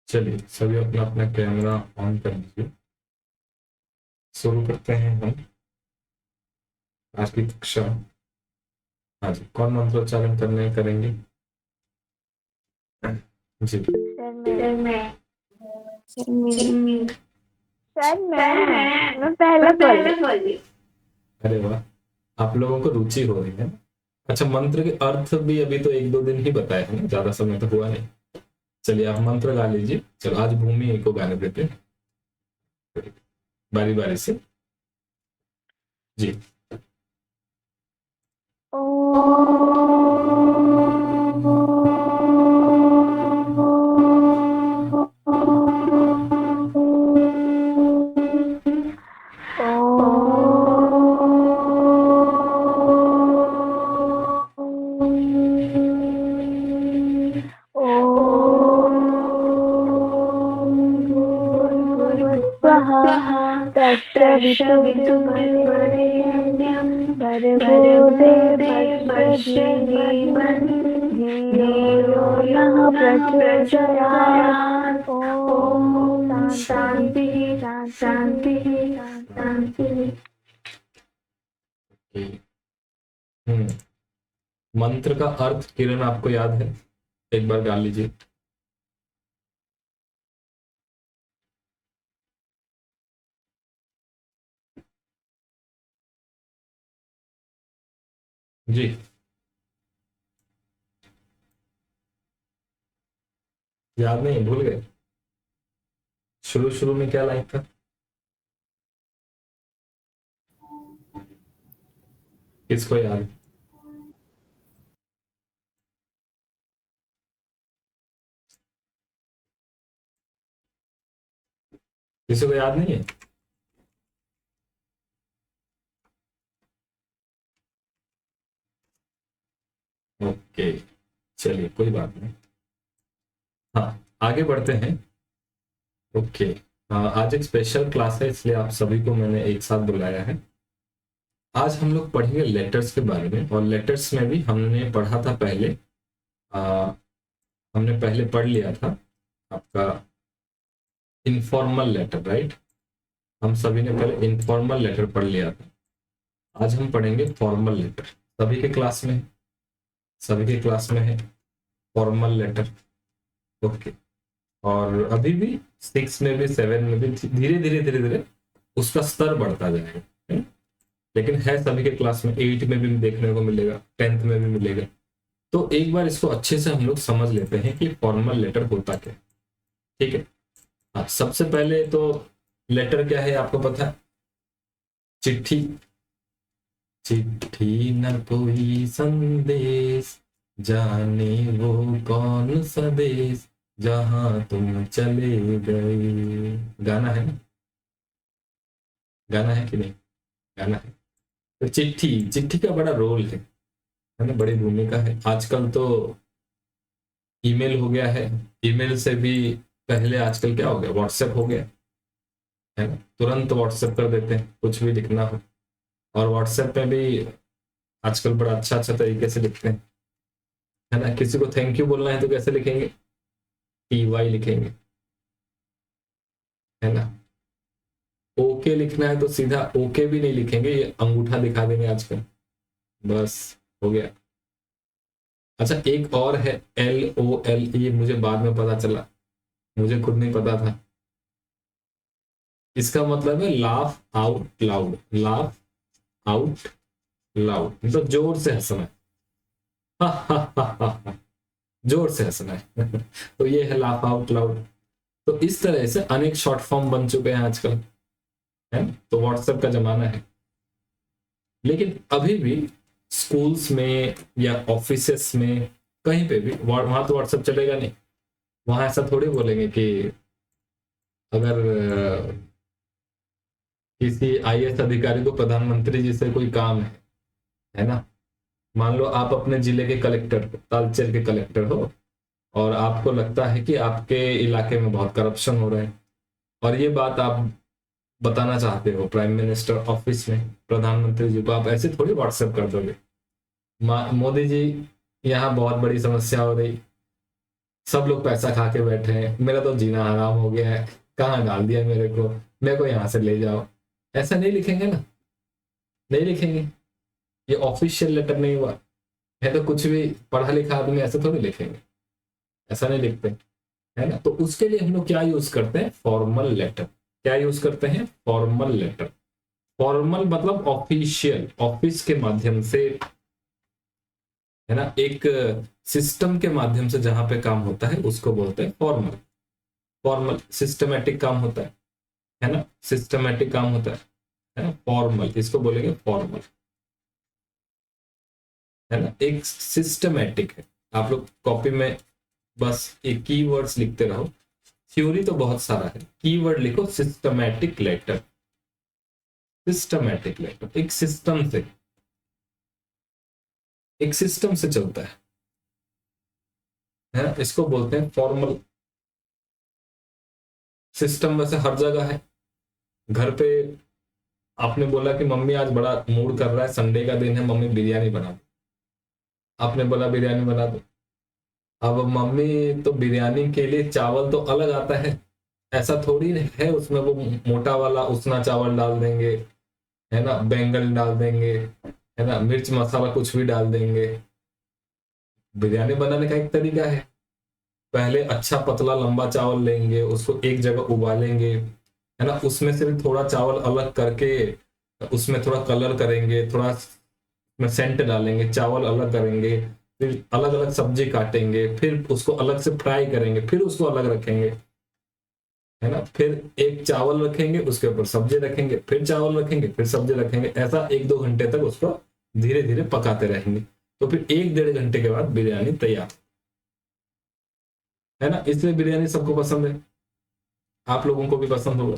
चलिए सभी अपना अपना कैमरा ऑन कर लीजिए। शुरू करते हैं हम आज की कक्षा। हाँ जी, कौन मंत्रोच्चारण करने करेंगे? जी। सर मैं सर मैं सर मैं सर मैं सर सर मैं पहले मैं बोली। पहले बोली। अरे वाह, आप लोगों को रुचि हो रही है। अच्छा, मंत्र के अर्थ भी अभी तो एक दो दिन ही बताए हैं ना, ज्यादा समय तो हुआ नहीं। चलिए आप मंत्र गा लीजिए। चलो आज भूमि को गाने देते हैं बारी बारी से। जी। ओ भूर्भुवस्सुवः तत्सवितुर्वरेण्यं भर्गो देवस्य धीमहि धियो यो नः प्रचोदयात्। ओम ओम शांति शांति शांति शांति शांति। शांति। हम्म, मंत्र का अर्थ किरण आपको याद है? एक बार गा लीजिए। जी। याद नहीं, भूल गए? शुरू शुरू में क्या लाइन था? किसको याद है? किसी को याद नहीं है? ओके, चलिए कोई बात नहीं। हाँ, आगे बढ़ते हैं। ओके। आज एक स्पेशल क्लास है, इसलिए आप सभी को मैंने एक साथ बुलाया है। आज हम लोग पढ़ेंगे लेटर्स के बारे में, और लेटर्स में भी हमने पढ़ा था पहले। आ, हमने पहले पढ़ लिया था आपका इनफॉर्मल लेटर, राइट? हम सभी ने पहले इनफॉर्मल लेटर पढ़ लिया था। आज हम पढ़ेंगे फॉर्मल लेटर। सभी के क्लास में, सभी के क्लास में है फॉर्मल लेटर। ओके। और अभी भी 6 में भी 7 में भी धीरे धीरे धीरे धीरे उसका स्तर बढ़ता जाएगा, है? लेकिन है सभी के क्लास में। 8 में भी देखने को मिलेगा, 10th में भी मिलेगा। तो एक बार इसको अच्छे से हम लोग समझ लेते हैं कि फॉर्मल लेटर होता क्या है। ठीक है। हाँ, सबसे पहले तो लेटर क्या है आपको पता है? चिट्ठी। चिट्ठी न कोई संदेश, जाने वो कौन सा देश, जहां तुम चले गए। गाना है ना? गाना है कि नहीं? गाना है। तो चिट्ठी, चिट्ठी का बड़ा रोल है ना? बड़ी भूमिका है। आजकल तो ईमेल हो गया है। ईमेल से भी पहले आजकल क्या हो गया, व्हाट्सएप हो गया है ना? तुरंत व्हाट्सएप कर देते हैं कुछ भी लिखना हो। और व्हाट्सएप में भी आजकल बड़ा अच्छा अच्छा तरीके से लिखते हैं, है ना? किसी को थैंक यू बोलना है तो कैसे लिखेंगे? टी वाई लिखेंगे, है ना? ओके लिखना है तो सीधा ओके भी नहीं लिखेंगे, ये अंगूठा दिखा देंगे आजकल। बस, हो गया। अच्छा, एक और है LOL, मुझे बाद में पता चला, मुझे खुद नहीं पता था। इसका मतलब है laugh out loud. Laugh out loud मतलब जोर से हंसना है। जोर से हंसना है। तो ये है लाफ आउट लाउड। तो इस तरह से अनेक शॉर्ट फॉर्म बन चुके हैं आजकल, है ना? तो व्हाट्सएप का जमाना है। लेकिन अभी भी स्कूल्स में या ऑफिसेस में कहीं पे भी वहां तो व्हाट्सएप चलेगा नहीं। वहां ऐसा थोड़ी बोलेंगे कि अगर किसी IAS अधिकारी को प्रधानमंत्री जी से कोई काम है ना? मान लो आप अपने जिले के कलेक्टर हो, तालचेर के कलेक्टर हो, और आपको लगता है कि आपके इलाके में बहुत करप्शन हो रहा है, और ये बात आप बताना चाहते हो प्राइम मिनिस्टर ऑफिस में, प्रधानमंत्री जी को। आप ऐसे थोड़ी व्हाट्सएप कर दोगे, मोदी जी यहाँ बहुत बड़ी समस्या हो रही, सब लोग पैसा खा के बैठे हैं, मेरा तो जीना हराम हो गया है, कहाँ डाल दिया मेरे को यहाँ से ले जाओ। ऐसा नहीं लिखेंगे ना, नहीं लिखेंगे। ये ऑफिशियल लेटर नहीं हुआ है, तो कुछ भी पढ़ा लिखा आदमी ऐसे थोड़ी लिखेंगे, ऐसा नहीं लिखते, है ना। तो उसके लिए हम लोग क्या यूज करते हैं, फॉर्मल लेटर। क्या यूज करते हैं, फॉर्मल लेटर। फॉर्मल मतलब ऑफिशियल, ऑफिस के माध्यम से, है ना, एक सिस्टम के माध्यम से जहां पे काम होता है उसको बोलते हैं फॉर्मल। फॉर्मल सिस्टमेटिक काम होता है ना, सिस्टमेटिक काम होता है ना, फॉर्मल, इसको बोलेंगे फॉर्मल, है ना। एक सिस्टमेटिक है, आप लोग कॉपी में बस एक कीवर्ड्स लिखते रहो, थ्योरी तो बहुत सारा है, कीवर्ड लिखो सिस्टमैटिक लेटर। सिस्टमैटिक लेटर एक सिस्टम से, एक सिस्टम से चलता है ना, इसको बोलते हैं फॉर्मल। सिस्टम वैसे हर जगह है। घर पे आपने बोला कि मम्मी आज बड़ा मूड कर रहा है, संडे का दिन है, मम्मी बिरयानी बना दो, आपने बोला बिरयानी बना दो। अब मम्मी तो बिरयानी के लिए चावल तो अलग आता है, ऐसा थोड़ी है उसमें वो मोटा वाला उसना चावल डाल देंगे, है ना, बैंगन डाल देंगे, है ना, मिर्च मसाला कुछ भी डाल देंगे। बिरयानी बनाने का एक तरीका है, पहले अच्छा पतला लंबा चावल लेंगे, उसको एक जगह उबालेंगे, है ना, उसमें से भी थोड़ा चावल अलग करके उसमें थोड़ा कलर करेंगे, थोड़ा उसमें सेंट डालेंगे, चावल अलग करेंगे, फिर अलग अलग सब्जी काटेंगे, फिर उसको अलग से फ्राई करेंगे, फिर उसको अलग रखेंगे, है ना, फिर एक चावल रखेंगे, उसके ऊपर सब्जी रखेंगे, फिर चावल रखेंगे, फिर सब्जी रखेंगे, ऐसा 1-2 घंटे तक उसको धीरे धीरे पकाते रहेंगे। तो फिर 1-1.5 घंटे के बाद बिरयानी तैयार, है ना। इसलिए बिरयानी सबको पसंद है, आप लोगों को भी पसंद होगा,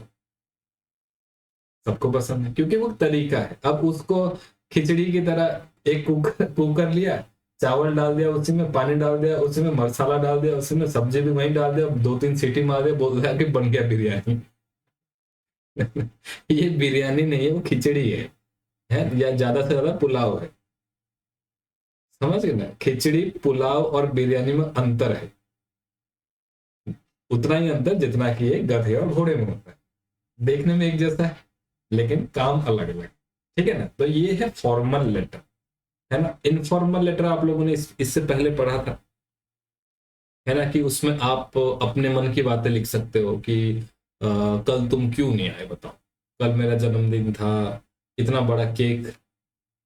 सबको पसंद है, क्योंकि वो तरीका है। अब उसको खिचड़ी की तरह एक कुकर कुकर लिया, चावल डाल दिया, उसी में पानी डाल दिया, उसी में मसाला डाल दिया, उसी में सब्जी भी वहीं डाल दिया, 2-3 सीटी मार दिया, बोल दिया कि बन गया बिरयानी। ये बिरयानी नहीं है, वो खिचड़ी है या ज्यादा से ज्यादा पुलाव है। समझ गए ना, खिचड़ी पुलाव और बिरयानी में अंतर है, उतना ही अंतर जितना कि ये गधे और घोड़े में होता है। देखने में एक जैसा है लेकिन काम अलग अलग, ठीक है ना। तो ये है फॉर्मल लेटर, है ना। इनफॉर्मल लेटर आप लोगों ने इससे पहले पढ़ा था, है ना, कि उसमें आप अपने मन की बातें लिख सकते हो कि कल तुम क्यों नहीं आए बताओ, कल मेरा जन्मदिन था, इतना बड़ा केक,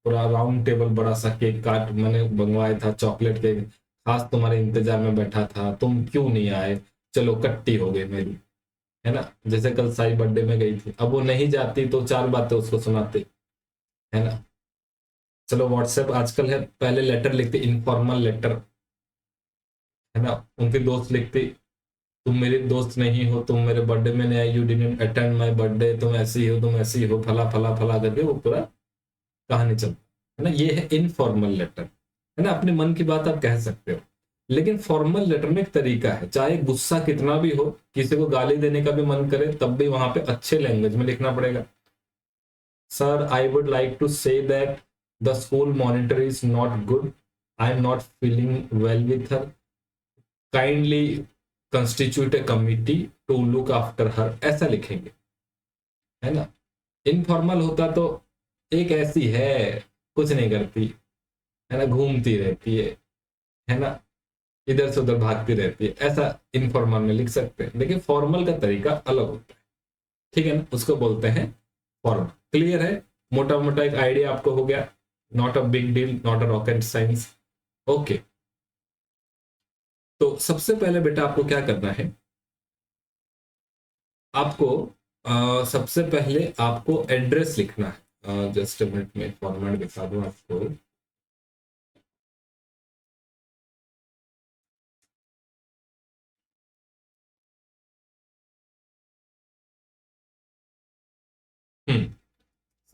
पूरा राउंड टेबल बड़ा सा केक काट मैंने मंगवाया था, चॉकलेट केक, खास तुम्हारे इंतजार में बैठा था, तुम क्यों नहीं आए, चलो कट्टी हो गई मेरी, है ना। जैसे कल साई बर्थडे में गई थी, अब वो नहीं जाती तो 4 बातें उसको सुनाते, है ना। चलो व्हाट्सएप आजकल है, पहले लेटर लिखते, इनफॉर्मल लेटर, है ना। उनके दोस्त लिखते, तुम मेरे दोस्त नहीं हो, तुम मेरे बर्थडे में नहीं आई, you didn't attend my birthday, तुम ऐसी हो, तुम ऐसी हो, फला फला फला करके वो पूरा कहानी चलती है ना। ये है इनफॉर्मल लेटर, है ना, अपने मन की बात आप कह सकते हो। लेकिन फॉर्मल लेटर में एक तरीका है, चाहे गुस्सा कितना भी हो, किसी को गाली देने का भी मन करे, तब भी वहां पे अच्छे लैंग्वेज में लिखना पड़ेगा। Sir I would like to say that the school monitor is not good, I am not feeling well with her, kindly constitute a committee to look after her, ऐसा लिखेंगे, है ना। इनफॉर्मल होता तो एक ऐसी है, कुछ नहीं करती, है ना, घूमती रहती है ना, इधर से उधर भागती रहती है, ऐसा इनफॉर्मल में लिख सकते हैं। लेकिन फॉर्मल का तरीका अलग होता है, ठीक है ना, उसको बोलते हैं फॉर्मल। क्लियर है, मोटा मोटा एक आइडिया आपको हो गया, not a big deal, not a rocket science. Okay, तो सबसे पहले बेटा आपको क्या करना है, आपको सबसे पहले आपको एड्रेस लिखना है। जस्ट मिनट में फॉर्मेट दिखा दूं आपको। हम्म,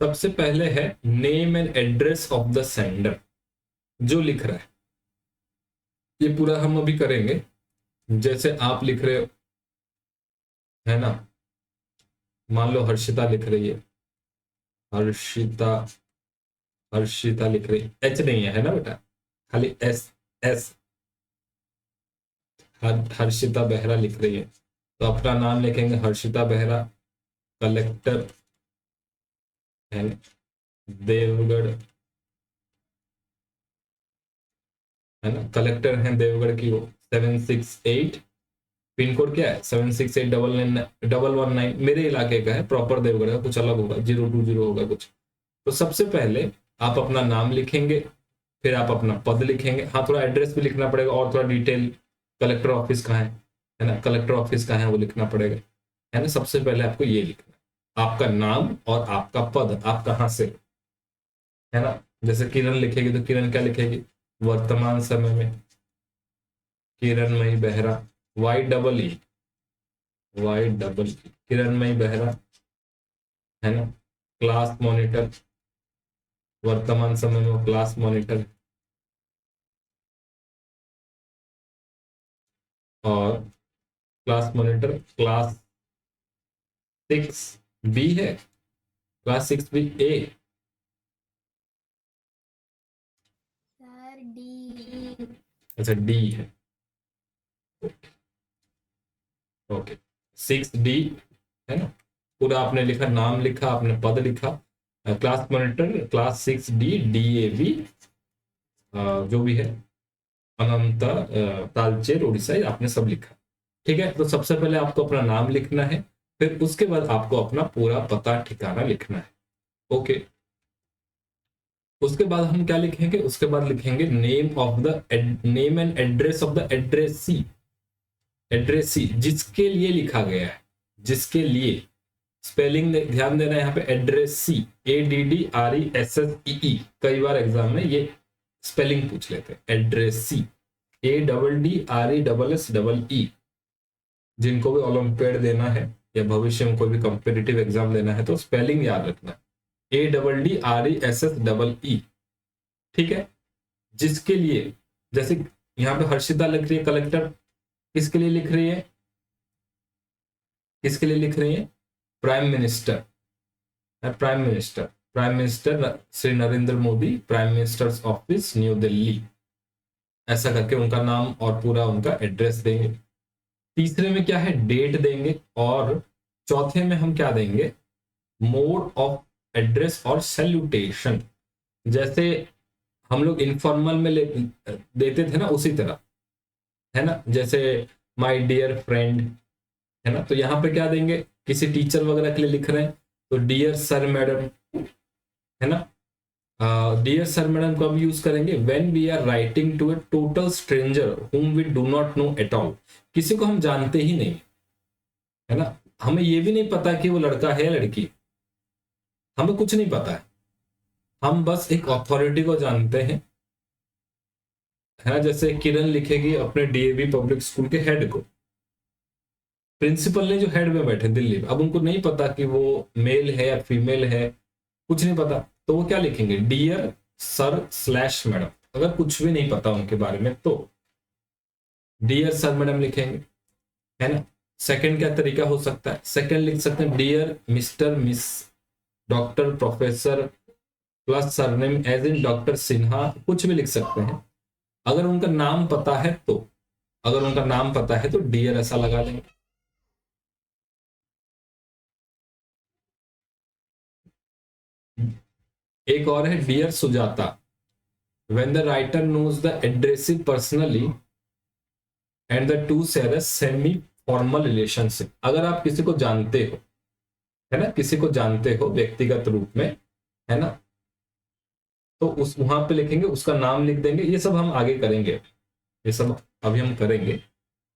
सबसे पहले है name and address of the sender, जो लिख रहा है, ये पूरा हम अभी करेंगे। जैसे आप लिख रहे हो, है ना, मान लो हर्षिता लिख रही है, हर्षिता, हर्षिता लिख रही है, एच नहीं है ना बेटा, खाली एस, एस, हर्षिता बेहरा लिख रही है, तो अपना नाम लिखेंगे हर्षिता बेहरा, कलेक्टर है देवगढ़, है ना, कलेक्टर है देवगढ़ की वो 768, पिन कोड क्या है 768 मेरे इलाके का है, प्रॉपर देवगढ़ का कुछ अलग होगा, 020 होगा कुछ। तो सबसे पहले आप अपना नाम लिखेंगे, फिर आप अपना पद लिखेंगे, हाँ थोड़ा एड्रेस भी लिखना पड़ेगा और थोड़ा डिटेल, कलेक्टर ऑफिस कहाँ है ना, कलेक्टर ऑफिस कहाँ है वो लिखना पड़ेगा, है ना। सबसे पहले आपको ये लिखना है, आपका नाम और आपका पद, आप कहाँ से, है ना। जैसे किरण लिखेगी तो किरण क्या लिखेगी, वर्तमान समय में, Kiranmayi Behera, Y double E Kiranmayi Behera, है ना। क्लास मॉनिटर, वर्तमान समय में वो क्लास मॉनिटर, और क्लास मॉनिटर क्लास 6 बी है, class 6 B A, sir D. अच्छा डी है, ओके 6 डी, है ना। पूरा आपने लिखा, नाम लिखा, आपने पद लिखा, class monitor class 6 D, DAV जो भी है, अनंत तालचेर उड़ीसा, आपने सब लिखा। ठीक है, तो सबसे पहले आपको अपना नाम लिखना है, फिर उसके बाद आपको अपना पूरा पता ठिकाना लिखना है। ओके, उसके बाद हम क्या लिखेंगे, उसके बाद लिखेंगे name and address of the addressee, जिसके लिए लिखा गया है, जिसके लिए, स्पेलिंग ध्यान देना है यहाँ पे, एड्रेसी ADDRESSEE, कई बार एग्जाम में ये स्पेलिंग पूछ लेते हैं, एड्रेसी ADDRESSEE। जिनको भी ओलंपियाड देना है या भविष्य में कोई भी कंपेटिटिव एग्जाम देना है तो स्पेलिंग याद रखना, ADDRESSEE। ठीक है, जिसके लिए, जैसे यहाँ पे हर्षिता लिख रही है कलेक्टर, किसके लिए लिख रही है, किसके लिए लिख रही है, prime minister, prime minister Shri Narendra Modi, prime minister's office new Delhi, ऐसा करके उनका नाम और पूरा उनका एड्रेस देंगे। तीसरे में क्या है, डेट देंगे, और चौथे में हम क्या देंगे, मोड ऑफ एड्रेस और सैल्यूटेशन, जैसे हम लोग इनफॉर्मल में देते थे ना, उसी तरह, है ना। जैसे माय डियर फ्रेंड, है ना, तो यहाँ पे क्या देंगे, किसी टीचर वगैरह के लिए लिख रहे हैं तो डियर सर मैडम, है ना। डियर सर मैडम कब यूज करेंगे, when we are writing to a total stranger whom we do not know at all, किसी को हम जानते ही नहीं, है ना, हमें ये भी नहीं पता कि वो लड़का है या लड़की, हमें कुछ नहीं पता है, हम बस एक अथॉरिटी को जानते हैं, है ना। जैसे किरण लिखेगी अपने DAV पब्लिक स्कूल के हेड को, प्रिंसिपल ने जो हेड में बैठे दिल्ली में, अब उनको नहीं पता कि वो मेल है या फीमेल है, कुछ नहीं पता, तो वो क्या लिखेंगे, डियर सर स्लैश मैडम, अगर कुछ भी नहीं पता उनके बारे में तो डियर सर मैडम लिखेंगे, है ना। सेकंड क्या तरीका हो सकता है, सेकंड लिख सकते हैं dear mister miss doctor professor plus surname as in doctor Sinha, कुछ भी लिख सकते हैं। अगर उनका नाम पता है तो, अगर उनका नाम पता है तो डियर ऐसा लगा देंगे। एक और है dear Sujata, when the writer knows the addressee personally and the two share a semi formal relationship, अगर आप किसी को जानते हो, है ना, किसी को जानते हो व्यक्तिगत रूप में, है ना, तो उस वहां पे लिखेंगे, उसका नाम लिख देंगे, ये सब हम आगे करेंगे, ये सब अभी हम करेंगे,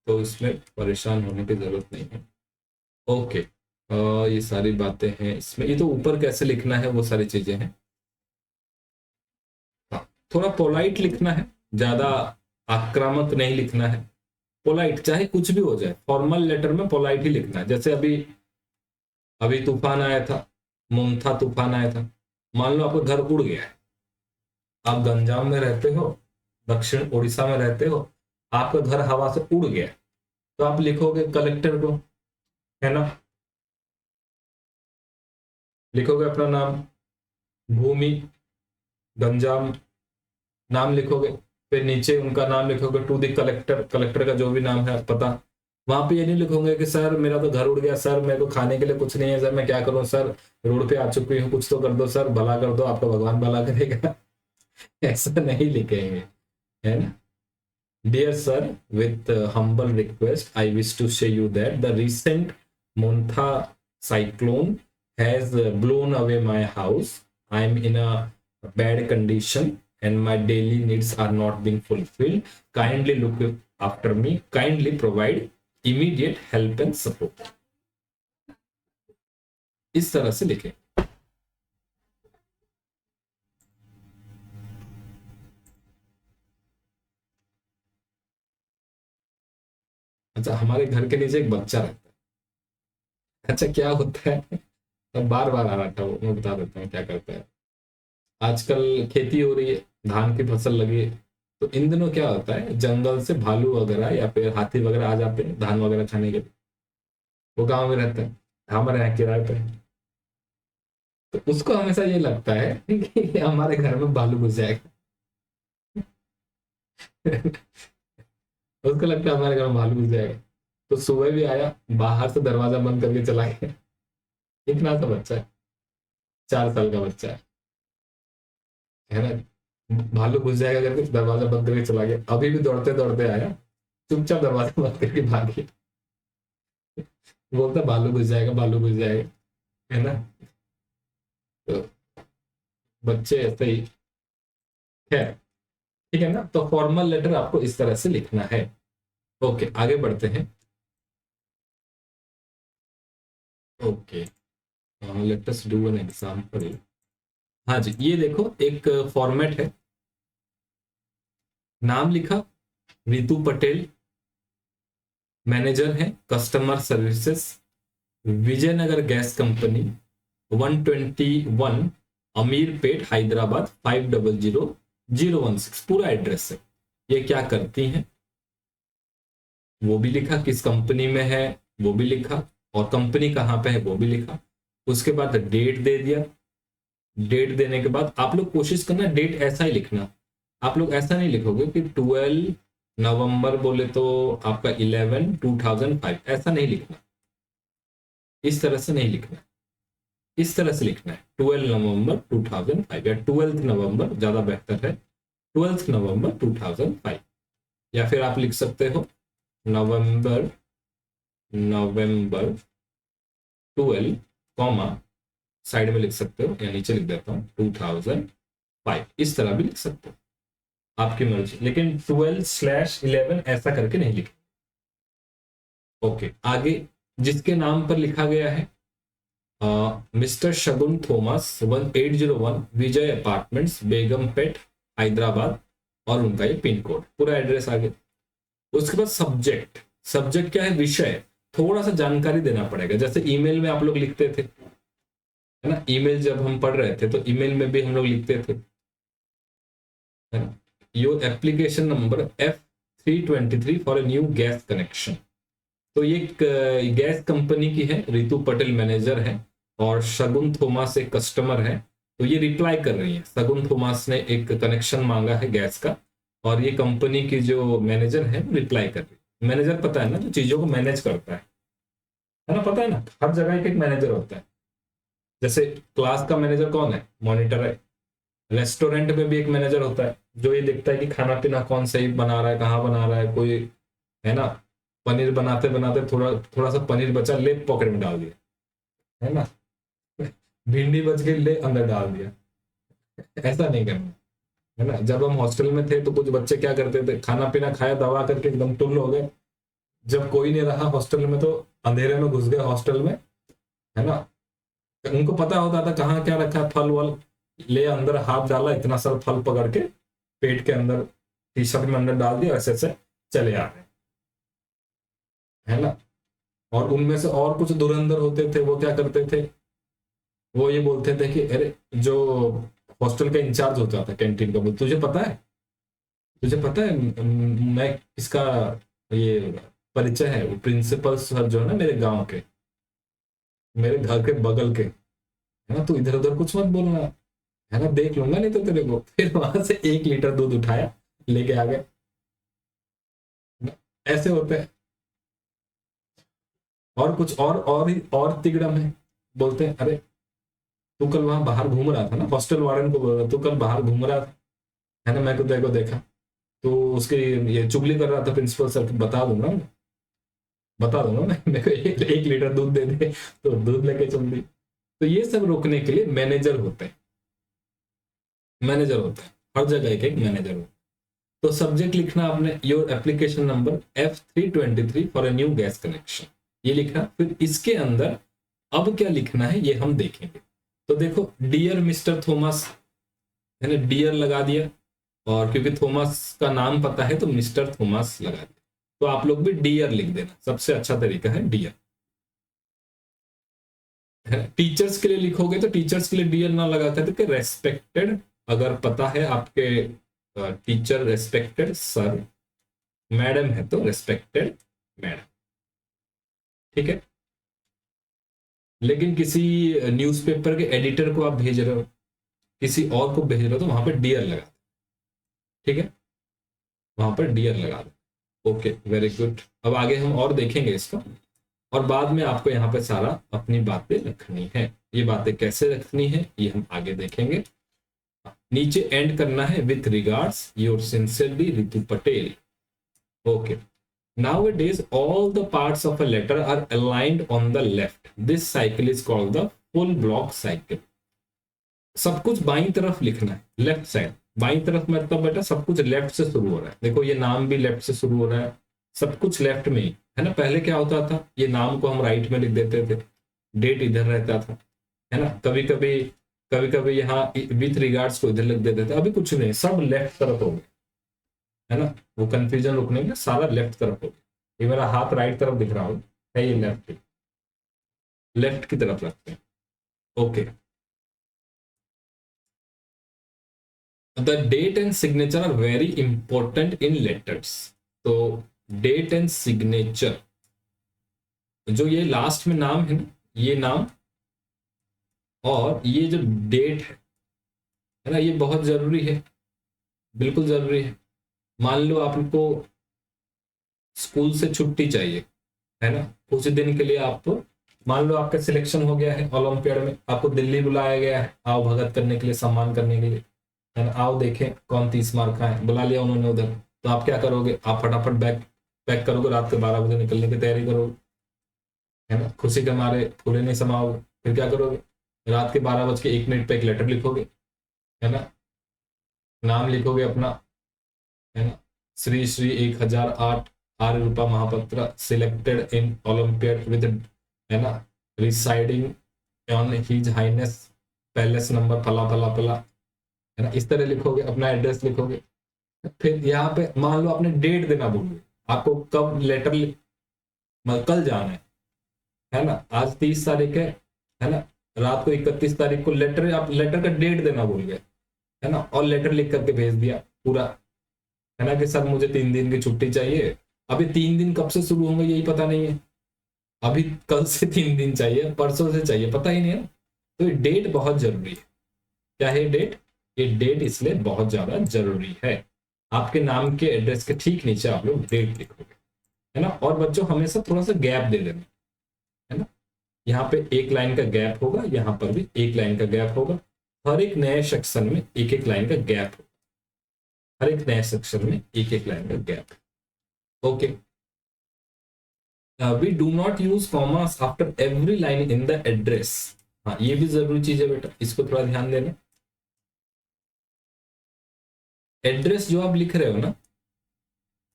तो इसमें परेशान होने की जरूरत नहीं है। ओके, ये सारी बातें हैं इसमें, ये तो ऊपर कैसे लिखना है वो सारी चीजें हैं। थोड़ा पोलाइट लिखना है, ज्यादा आक्रामक नहीं लिखना है, पोलाइट, चाहे कुछ भी हो जाए, फॉर्मल लेटर में पोलाइट ही लिखना है। जैसे अभी अभी तूफान आया था, मुमथा तूफान आया था, मान लो आपका घर उड़ गया है, आप गंजाम में रहते हो, दक्षिण उड़ीसा में रहते हो, आपका घर हवा से उड़ गया, तो आप लिखोगे कलेक्टर को, है ना, लिखोगे अपना नाम, भूमि, गंजाम, नाम लिखोगे, फिर नीचे उनका नाम लिखोगे टू द कलेक्टर, कलेक्टर का जो भी नाम है पता। वहां पे ये नहीं लिखोगे कि सर मेरा तो घर उड़ गया, सर मेरे को खाने के लिए कुछ नहीं है, सर मैं क्या करूं, सर रोड पे आ चुकी हूँ, कुछ तो कर दो सर, भला कर दो, आपका भगवान भला करेगा। ऐसा नहीं लिखेंगे, है ना। Dear sir, with humble request, I wish to say you that the recent Montha cyclone has blown away my house. I am in a bad condition and my daily needs are not being fulfilled. Kindly look after me. Kindly provide immediate help and support. इस तरह से लिखें। अच्छा, हमारे घर के नीचे एक बच्चा रहता है। अच्छा, क्या होता है, अब बार बार आ रहा था वो, मैं बता देता हूँ क्या करता है। आजकल खेती हो रही है, धान की फसल लगी है, तो इन दिनों क्या होता है, जंगल से भालू वगैरह या फिर हाथी वगैरह आ जाते हैं धान वगैरह खाने के लिए। वो गांव में रहता है, हमारे यहाँ किराए पे है। तो उसको हमेशा ये लगता है कि हमारे घर में भालू घुस जाएगा। उसको लगता है हमारे घर में भालू घुस जाएगा। तो सुबह भी आया, बाहर से दरवाजा बंद करके चला गया। इतना सा बच्चा है, 4 साल का बच्चा है ना। भालू घुस जाएगा करके दरवाजा बंद करके चला गया। अभी भी दौड़ते दौड़ते आया, चुपचाप दरवाजा बंद करके भाग गया। बोलता भालू घुस जाएगा, भालू घुस जाएगा, है ना। तो बच्चे ऐसे ही है, ठीक है ना। तो फॉर्मल लेटर आपको इस तरह से लिखना है। ओके, आगे बढ़ते हैं। Okay, let us do an example. हाँ जी, ये देखो एक फॉर्मेट है। नाम लिखा रितु पटेल, मैनेजर है customer services, Vijayanagar gas company, 121 Ameerpet Hyderabad 500016, पूरा एड्रेस है। ये क्या करती हैं वो भी लिखा, किस कंपनी में है वो भी लिखा, और कंपनी कहाँ पे है वो भी लिखा। उसके बाद डेट दे दिया। डेट देने के बाद आप लोग कोशिश करना डेट ऐसा ही लिखना। आप लोग ऐसा नहीं लिखोगे कि 12 नवंबर बोले तो आपका 11/2005, ऐसा नहीं लिखना। इस तरह से नहीं लिखना, इस तरह से लिखना है 12 नवंबर 2005 या 12 नवंबर, ज्यादा बेहतर है 12 नवंबर 2005। या फिर आप लिख सकते हो नवंबर 12 कॉमा साइड में लिख सकते हो, या नीचे लिख देता हूँ 2005, इस तरह भी लिख सकते हो, आपकी मर्जी। लेकिन 12/11 ऐसा करके नहीं लिखे। ओके, आगे जिसके नाम पर लिखा गया है मिस्टर शगुन थॉमस 1801 विजय अपार्टमेंट्स बेगमपेट हैदराबाद, और उनका ये पिन कोड, पूरा एड्रेस आ गया। उसके बाद सब्जेक्ट, सब्जेक्ट क्या है, विषय, थोड़ा सा जानकारी देना पड़ेगा। जैसे ईमेल में आप लोग लिखते थे, है ना, ईमेल जब हम पढ़ रहे थे तो ईमेल में भी हम लोग लिखते थे, है ना, your application number F323 for a new gas connection. तो ये गैस कंपनी की है, रितु पटेल मैनेजर है और शगुन थॉमस एक कस्टमर है। तो ये रिप्लाई कर रही है, शगुन थॉमस ने एक कनेक्शन मांगा है गैस का, और ये कंपनी की जो मैनेजर है रिप्लाई कर रही है। मैनेजर पता है ना, जो चीजों को मैनेज करता है ना, पता है ना, हर जगह एक मैनेजर होता है। जैसे क्लास का मैनेजर कौन है, मॉनिटर है। रेस्टोरेंट में भी एक मैनेजर होता है जो ये देखता है कि खाना पीना कौन सही बना रहा है, कहाँ बना रहा है। कोई है ना, पनीर बनाते बनाते थोड़ा थोड़ा सा पनीर बचा, ले पॉकेट में डाल दिया, है ना, भिंडी बच गई, ले अंदर डाल दिया। ऐसा नहीं करना, है ना। जब हम हॉस्टल में थे तो कुछ बच्चे क्या करते थे, खाना पीना खाया दबा करके एकदम टुल्ल हो गए। जब कोई नहीं रहा हॉस्टल में तो अंधेरे में घुस गए हॉस्टल में, है ना। उनको पता होता था कहाँ क्या रखा है, फल वल, ले अंदर हाथ डाला, इतना सारा फल पकड़ के पेट के अंदर टी शर्ट में अंदर डाल दिया, ऐसे ऐसे चले आ रहे, है ना। और उनमें से और कुछ धुरंधर होते थे, वो क्या करते थे, वो ये बोलते थे कि अरे जो हॉस्टल का इंचार्ज होता था कैंटीन का, तुझे पता है, तुझे पता है मैं इसका ये परिचय है, वो प्रिंसिपल सर जो है ना मेरे गांव के, मेरे घर के बगल के, है ना, तू इधर उधर कुछ मत बोलना, है ना, देख लूंगा नहीं तो तेरे को। फिर वहां से 1 लीटर दूध उठाया लेके आ गए, ऐसे होते हैं। और कुछ और तिगड़म है, बोलते हैं अरे तू कल वहां बाहर घूम रहा था ना, हॉस्टल वार्डन को बोल रहा तू कल बाहर घूम रहा था, है ना, मैं को देखो देखा, तो उसके ये चुगली कर रहा था प्रिंसिपल सर, बता दूंगा मैं, मेरे को 1 लीटर दूध दे दे, तो दूध लेके चल दी। तो ये सब रोकने के लिए मैनेजर होते हैं, हर जगह एक एक मैनेजर होता है। तो सब्जेक्ट लिखना आपने your application number F323 for a new gas connection, ये लिखा। फिर इसके अंदर अब क्या लिखना है ये हम देखेंगे। तो देखो डियर मिस्टर थॉमस, है ना, डियर लगा दिया, और क्योंकि थॉमस का नाम पता है तो मिस्टर थॉमस लगा दिया। तो आप लोग भी डियर लिख देना, सबसे अच्छा तरीका है डियर। टीचर्स के लिए लिखोगे तो टीचर्स के लिए डियर ना लगा करके रेस्पेक्टेड, अगर पता है आपके टीचर रेस्पेक्टेड सर, मैडम है तो रेस्पेक्टेड मैडम, ठीक है। लेकिन किसी न्यूज़पेपर के एडिटर को आप भेज रहे हो, किसी और को भेज रहे हो, तो वहां पर डियर लगा दो, ठीक है, वहां पर डियर लगा दो। Okay, very good. अब आगे हम और देखेंगे इसको, और बाद में आपको यहाँ पे सारा अपनी बातें रखनी है। ये बातें कैसे रखनी है ये हम आगे देखेंगे। नीचे एंड करना है with regards your sincerely Ritu Patel. Okay, nowadays all the parts of a letter are aligned on the left. This cycle is called the full block cycle. सब कुछ बाईं तरफ लिखना है, लेफ्ट साइड। बाईं तरफ मतलब बेटा सब कुछ लेफ्ट से शुरू हो रहा है। देखो ये नाम भी लेफ्ट से शुरू हो रहा है, सब कुछ लेफ्ट में ही है ना। पहले क्या होता था, ये नाम को हम राइट में लिख देते थे, डेट इधर रहता था, है ना। कभी कभी यहाँ विथ रिगार्ड्स को इधर लिख देते थे। अभी कुछ नहीं, सब लेफ्ट तरफ हो गए, है ना। वो कंफ्यूजन रुकने में सारा लेफ्ट तरफ हो गया। ये मेरा हाथ राइट तरफ दिख रहा हो है, ये लेफ्ट की तरफ रखते हैं। Okay, the date and signature are very important in letters. तो डेट एंड सिग्नेचर, जो ये लास्ट में नाम है ना, ये नाम और ये जो डेट है ना, ये बहुत जरूरी है, बिल्कुल जरूरी है। मान लो आपको स्कूल से छुट्टी चाहिए, है ना, कुछ दिन के लिए आपको, मान लो आपका सिलेक्शन हो गया है ओलंपियाड में, आपको दिल्ली बुलाया गया है आओ भगत करने के लिए, सम्मान करने के लिए, है ना। आओ देखें कौन 30 मार्क का है, बुला लिया उन्होंने उधर। तो आप क्या करोगे, आप फटाफट बैग पैक करोगे, रात के 12 बजे निकलने की तैयारी करोगे, है ना। खुशी के मारे फूले नहीं समाओगे। फिर क्या करोगे, रात के 12:01 पे एक लेटर लिखोगे, है ना, नाम लिखोगे अपना, है ना, Shri Shri 1008 Arya Rupa Mahapatra selected in olympiad with, है ना, residing on his highness palace number फला फला फला, है ना। इस तरह लिखोगे, अपना एड्रेस लिखोगे। फिर यहाँ पे मान लो आपने डेट देना भूल गए, आपको कब लेटर कल जाना है ना, आज 30 तारीख है ना, रात को 31 तारीख को लेटर, आप लेटर का डेट देना भूल गए, है ना, और लेटर लिख करके भेज दिया पूरा, है ना, कि सर मुझे 3 दिन की छुट्टी चाहिए। अभी 3 दिन कब से शुरू होंगे यही पता नहीं है, अभी कल से 3 दिन चाहिए, परसों से चाहिए, पता ही नहीं है। तो ये डेट बहुत जरूरी है। क्या है डेट, ये डेट इसलिए बहुत ज्यादा जरूरी है। आपके नाम के एड्रेस के ठीक नीचे आप लोग डेट लिखोगे, है ना। और बच्चों हमेशा थोड़ा सा गैप दे देना, है ना। यहाँ पे 1 लाइन का गैप होगा, यहाँ पर भी 1 लाइन का गैप होगा। हर एक नए सेक्शन में 1-1 लाइन का गैप होगा, हर एक नए सेक्शन में 1-1 लाइन का gap. Okay, we do not use commas after every line in the address. हाँ, ये भी जरूरी चीज है बेटा, इसको थोड़ा ध्यान देना। एड्रेस जो आप लिख रहे हो ना,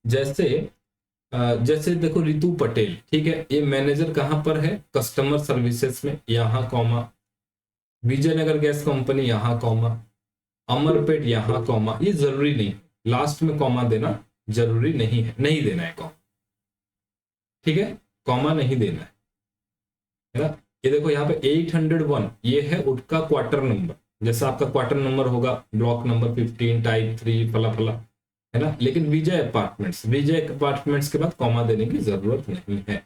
जैसे देखो रितु पटेल, ठीक है, ये मैनेजर कहां पर है, कस्टमर सर्विसेज में, यहाँ कॉमा, विजयनगर गैस कंपनी यहाँ कॉमा, अमरपेट यहाँ कॉमा। ये जरूरी नहीं, लास्ट में कॉमा देना जरूरी नहीं है, नहीं देना है कॉमा, ठीक है, कॉमा नहीं देना है ना। ये देखो यहाँ पे 801 ये है उसका क्वार्टर नंबर, जैसा आपका क्वार्टर नंबर होगा ब्लॉक नंबर 15 टाइप 3 फला फला, है ना। लेकिन विजय अपार्टमेंट्स के बाद कॉमा देने की जरूरत नहीं है,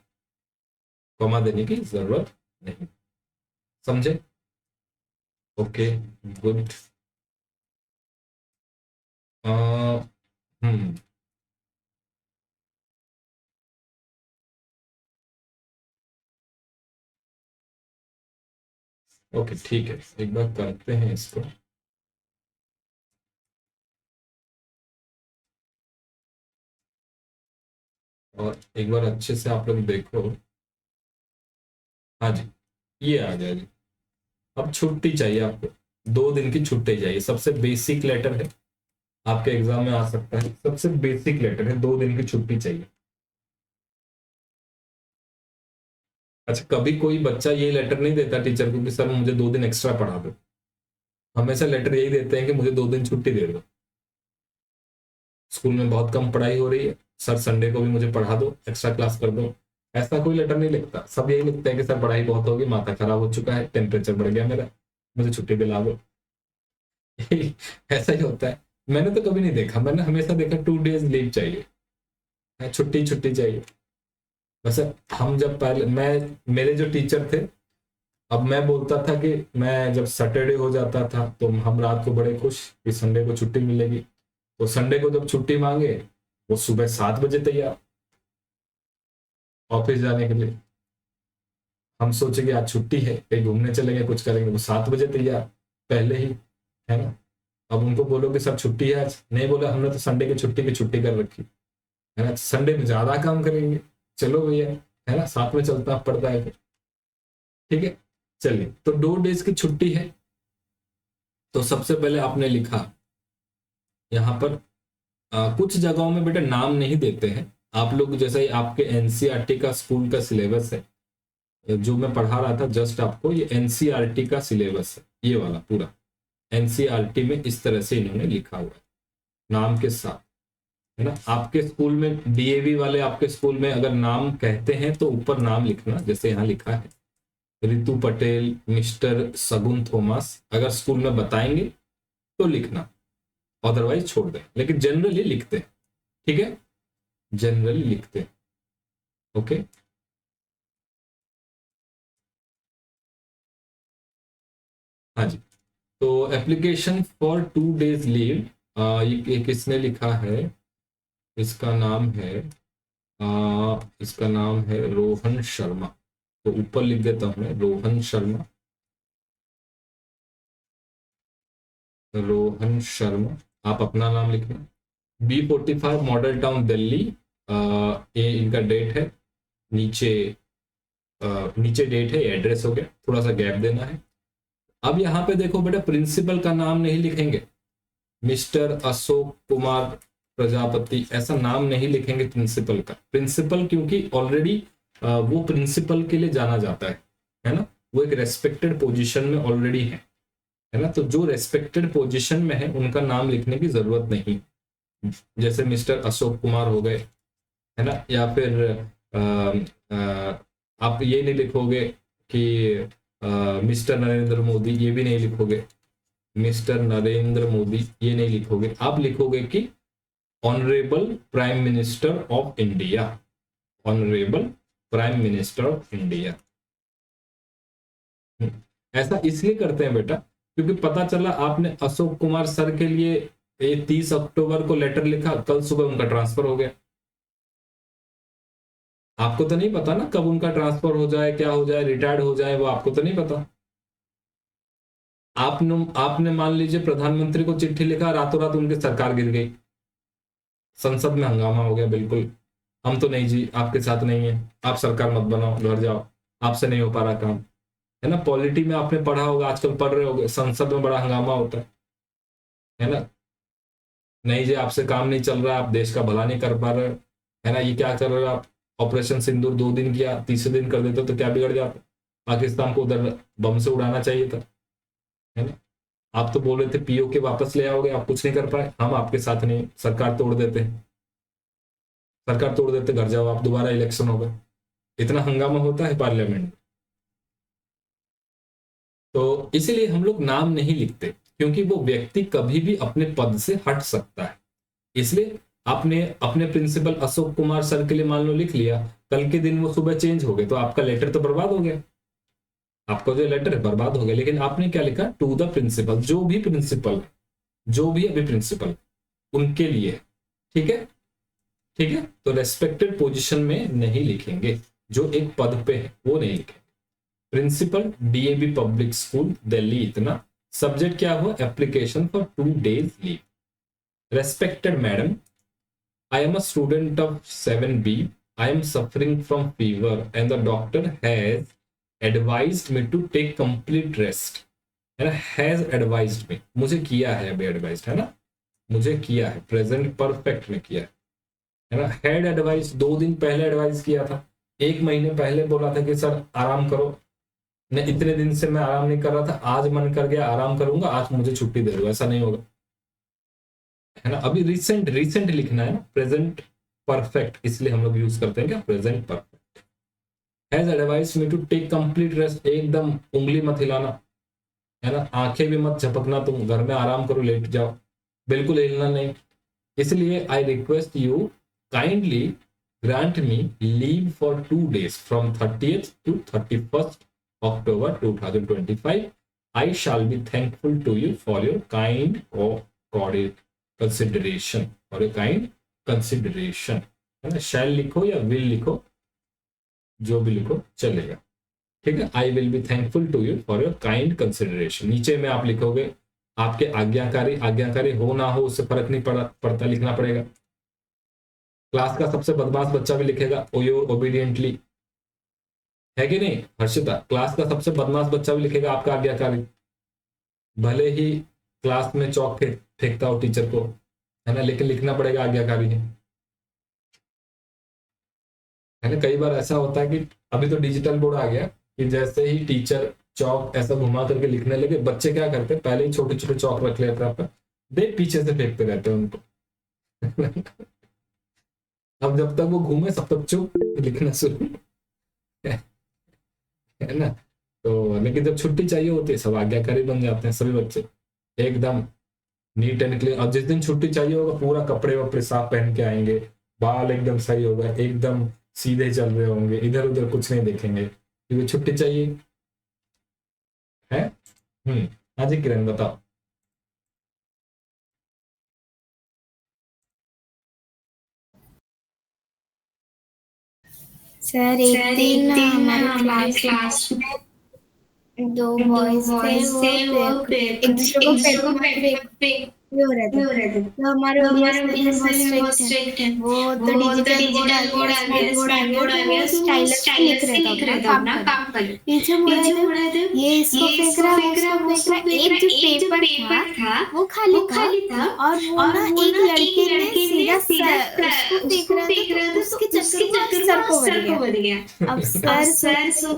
कॉमा देने की जरूरत नहीं, समझे। Okay good. हम्म, ओके ठीक है, एक बार करते हैं इसको। और एक बार अच्छे से आप लोग देखो। हाँ जी, ये आ गया जी। अब छुट्टी चाहिए आपको, 2 दिन की छुट्टी चाहिए, सबसे बेसिक लेटर है, आपके एग्जाम में आ सकता है, सबसे बेसिक लेटर है, 2 दिन की छुट्टी चाहिए। अच्छा, कभी कोई बच्चा ये लेटर नहीं देता टीचर को कि सर मुझे 2 दिन एक्स्ट्रा पढ़ा दो, हमेशा लेटर यही देते हैं कि मुझे 2 दिन छुट्टी दे दो, स्कूल में बहुत कम पढ़ाई हो रही है, सर संडे को भी मुझे पढ़ा दो, एक्स्ट्रा क्लास कर दो। ऐसा कोई लेटर नहीं लिखता, सब यही लिखते हैं कि सर पढ़ाई बहुत होगी, माथा खराब हो चुका है, टेम्परेचर बढ़ गया मेरा, मुझे छुट्टी दिला दो। ऐसा ही होता है। मैंने तो कभी नहीं देखा, मैंने हमेशा देखा 2 डेज लीव चाहिए, छुट्टी छुट्टी चाहिए। वैसे हम जब पहले, मैं, मेरे जो टीचर थे, अब मैं बोलता था कि मैं जब सैटरडे हो जाता था तो हम रात को बड़े खुश कि संडे को छुट्टी मिलेगी, तो संडे को जब छुट्टी मांगे वो सुबह 7 बजे तैयार ऑफिस जाने के लिए। हम सोचे कि आज छुट्टी है, कहीं घूमने चलेंगे, कुछ करेंगे, वो 7 बजे तैयार पहले ही, है ना। अब उनको बोलो कि सर छुट्टी है आज, नहीं बोला हमने तो संडे की छुट्टी कर रखी है ना, संडे में ज्यादा काम करेंगे, चलो भैया, है ना, साथ में चलता पड़ता है फिर। ठीक है, चलिए, तो 2 डेज की छुट्टी है। तो सबसे पहले आपने लिखा यहाँ पर, कुछ जगहों में बेटा नाम नहीं देते हैं आप लोग, जैसे ही आपके एनसीईआरटी का स्कूल का सिलेबस है, जो मैं पढ़ा रहा था जस्ट आपको, ये एनसीईआरटी का सिलेबस है, ये वाला पूरा एनसीईआरटी में इस तरह से इन्होंने लिखा हुआ है नाम के साथ, है ना। आपके स्कूल में डीएवी वाले, आपके स्कूल में अगर नाम कहते हैं तो ऊपर नाम लिखना, जैसे यहाँ लिखा है रितु पटेल, मिस्टर सगुन थॉमस, अगर स्कूल में बताएंगे तो लिखना, अदरवाइज छोड़ दें, लेकिन जनरली लिखते हैं, ठीक है, जनरली लिखते हैं, ओके। हाँ जी, तो एप्लीकेशन फॉर 2 डेज लीव, ये किसने लिखा है, इसका नाम है, इसका नाम है रोहन शर्मा, तो ऊपर लिख देता हूं मैं, रोहन शर्मा, रोहन शर्मा, आप अपना नाम लिखना। B45 मॉडल टाउन दिल्ली, ये इनका डेट है, नीचे नीचे डेट है, एड्रेस हो गया, थोड़ा सा गैप देना है। अब यहाँ पे देखो बेटा, प्रिंसिपल का नाम नहीं लिखेंगे, मिस्टर अशोक कुमार प्रजापति, ऐसा नाम नहीं लिखेंगे प्रिंसिपल का। प्रिंसिपल क्योंकि ऑलरेडी वो प्रिंसिपल के लिए जाना जाता है ना, वो एक रेस्पेक्टेड पोजीशन में ऑलरेडी है ना, तो जो रेस्पेक्टेड पोजीशन में है उनका नाम लिखने की जरूरत नहीं, जैसे मिस्टर अशोक कुमार हो गए, है ना, या फिर आप ये नहीं लिखोगे कि मिस्टर नरेंद्र मोदी, ये भी नहीं लिखोगे, मिस्टर नरेंद्र मोदी ये नहीं लिखोगे, आप लिखोगे कि honourable prime minister of India, honourable prime minister of India. ऐसा इसलिए करते हैं बेटा क्योंकि पता चला आपने अशोक कुमार सर के लिए ये 30 अक्टूबर को लेटर लिखा, कल सुबह उनका ट्रांसफर हो गया, आपको तो नहीं पता ना कब उनका ट्रांसफर हो जाए, क्या हो जाए, रिटायर्ड हो जाए, वो आपको तो नहीं पता। आपने मान लीजिए प्रधानमंत्री को चिट्ठी लिखा, रातों रात उनकी सरकार गिर गई, संसद में हंगामा हो गया, बिल्कुल हम तो नहीं जी, आपके साथ नहीं है, आप सरकार मत बनाओ, घर जाओ, आपसे नहीं हो पा रहा काम, है ना। पॉलिटी में आपने पढ़ा होगा, आजकल पढ़ रहे होगे, संसद में बड़ा हंगामा होता है ना, नहीं जी आपसे काम नहीं चल रहा, आप देश का भला नहीं कर पा रहे, है ना, ये क्या कर रहे हो आप, ऑपरेशन सिंदूर 2 दिन किया, तीसरे दिन कर देते तो क्या बिगड़ जाता, पाकिस्तान को उधर बम से उड़ाना चाहिए था, है ना। आप तो बोल रहे थे पीओके वापस ले आओगे, आप कुछ नहीं कर पाए, हम आपके साथ नहीं, सरकार तोड़ देते, सरकार तोड़ देते, घर जाओ आप, दोबारा इलेक्शन होगा, इतना हंगामा होता है पार्लियामेंट में। तो इसीलिए हम लोग नाम नहीं लिखते, क्योंकि वो व्यक्ति कभी भी अपने पद से हट सकता है। इसलिए आपने अपने प्रिंसिपल अशोक कुमार सर के लिए मान लो लिख लिया, कल के दिन वो सुबह चेंज हो गए तो आपका लेटर तो बर्बाद हो गया, आपका जो लेटर है बर्बाद हो गया। लेकिन आपने क्या लिखा, टू द प्रिंसिपल, जो भी प्रिंसिपल, जो भी अभी प्रिंसिपल उनके लिए, ठीक है, ठीक है। तो रेस्पेक्टेड पोजीशन में नहीं लिखेंगे, जो एक पद पे है वो नहीं लिखेंगे। Principal DAV public school Delhi इतना। सब्जेक्ट क्या हुआ, application for 2 days leave. Respected madam, I am a student of 7B. I am suffering from fever and the doctor has advised me to take complete rest. है ना, has advised me, मुझे किया है अभी advised, है ना, मुझे किया है, प्रेजेंट परफेक्ट में किया है ना। had advised 2 दिन पहले एडवाइस किया था, 1 महीने पहले बोला था कि सर आराम करो, मैं इतने दिन से मैं आराम नहीं कर रहा था, आज मन कर गया आराम करूंगा, आज मुझे छुट्टी दे दो, ऐसा नहीं होगा, है ना। अभी रिसेंट रिसेंट लिखना है ना, प्रेजेंट परफेक्ट, इसलिए हम लोग यूज करते हैं क्या, present perfect. Has advise me to take complete rest, एकदम उंगली मत हिलाना, है ना, आंखें भी मत झपकना, तुम घर में आराम करो, लेट जाओ, बिल्कुल हिलना नहीं। इसलिए आई request you kindly grant me leave for 2 days from 30th to 31st October 2025. I shall be thankful to you for your kind consideration, और a kind consideration, है ना। shall लिखो या will लिखो, जो भी लिखो चलेगा, ठीक है। I will be thankful to you for your kind consideration. नीचे में आप लिखोगे आपके आज्ञाकारी, आज्ञाकारी हो ना हो उससे फर्क नहीं पड़ता, लिखना पड़ेगा। क्लास का सबसे बदमाश बच्चा भी लिखेगा ओबीडियंटली, है कि नहीं हर्षिता, क्लास का सबसे बदमाश बच्चा भी लिखेगा आपका आज्ञाकारी, भले ही क्लास में चौक फेंकता हो टीचर को, है ना, लेकिन लिखना पड़ेगा आज्ञाकारी है ना। कई बार ऐसा होता है कि अभी तो डिजिटल बोर्ड आ गया कि जैसे ही टीचर चौक ऐसा घुमा करके लिखने लगे, बच्चे क्या करते हैं, पहले ही छोटे छोटे चौक रख लेते हैं आपका, दे पीछे से फेंकते रहते हैं उनको अब जब तक वो घूमे सब तक चुप, लिखना शुरू है ना। तो लेकिन जब छुट्टी चाहिए होती है सब आज्ञाकारी बन जाते हैं सभी बच्चे, एकदम नीट एंड क्लीन। और जिस दिन छुट्टी चाहिए होगा पूरा कपड़े वपड़े साफ पहन के आएंगे, बाल एकदम सही होगा, एकदम सीधे चल रहे होंगे, इधर उधर कुछ नहीं देखेंगे, क्योंकि छुट्टी चाहिए है। हाँ जी किरण बताओ। सर एक दिन हमारे क्लास में 2 बॉयज थे, वो एक दूसरे को फेंक हो रहे थे। तो हमारे बहुत स्ट्रिक्ट है, वो तो डिजिटल बोर्ड आ गया, स्मार्ट बोर्ड आ गया, स्टाइलस से लिख रहे थे अपना काम कर। पीछे मुड़े थे, ये इसको फेंक रहा है, वो उसको फेंक रहा है। एक जो पेपर था वो खाली था, और वो ना एक लड़के ने सीधा उसको फेंक रहा था, तो उसके चक्कर में सर को बच गया। अब सर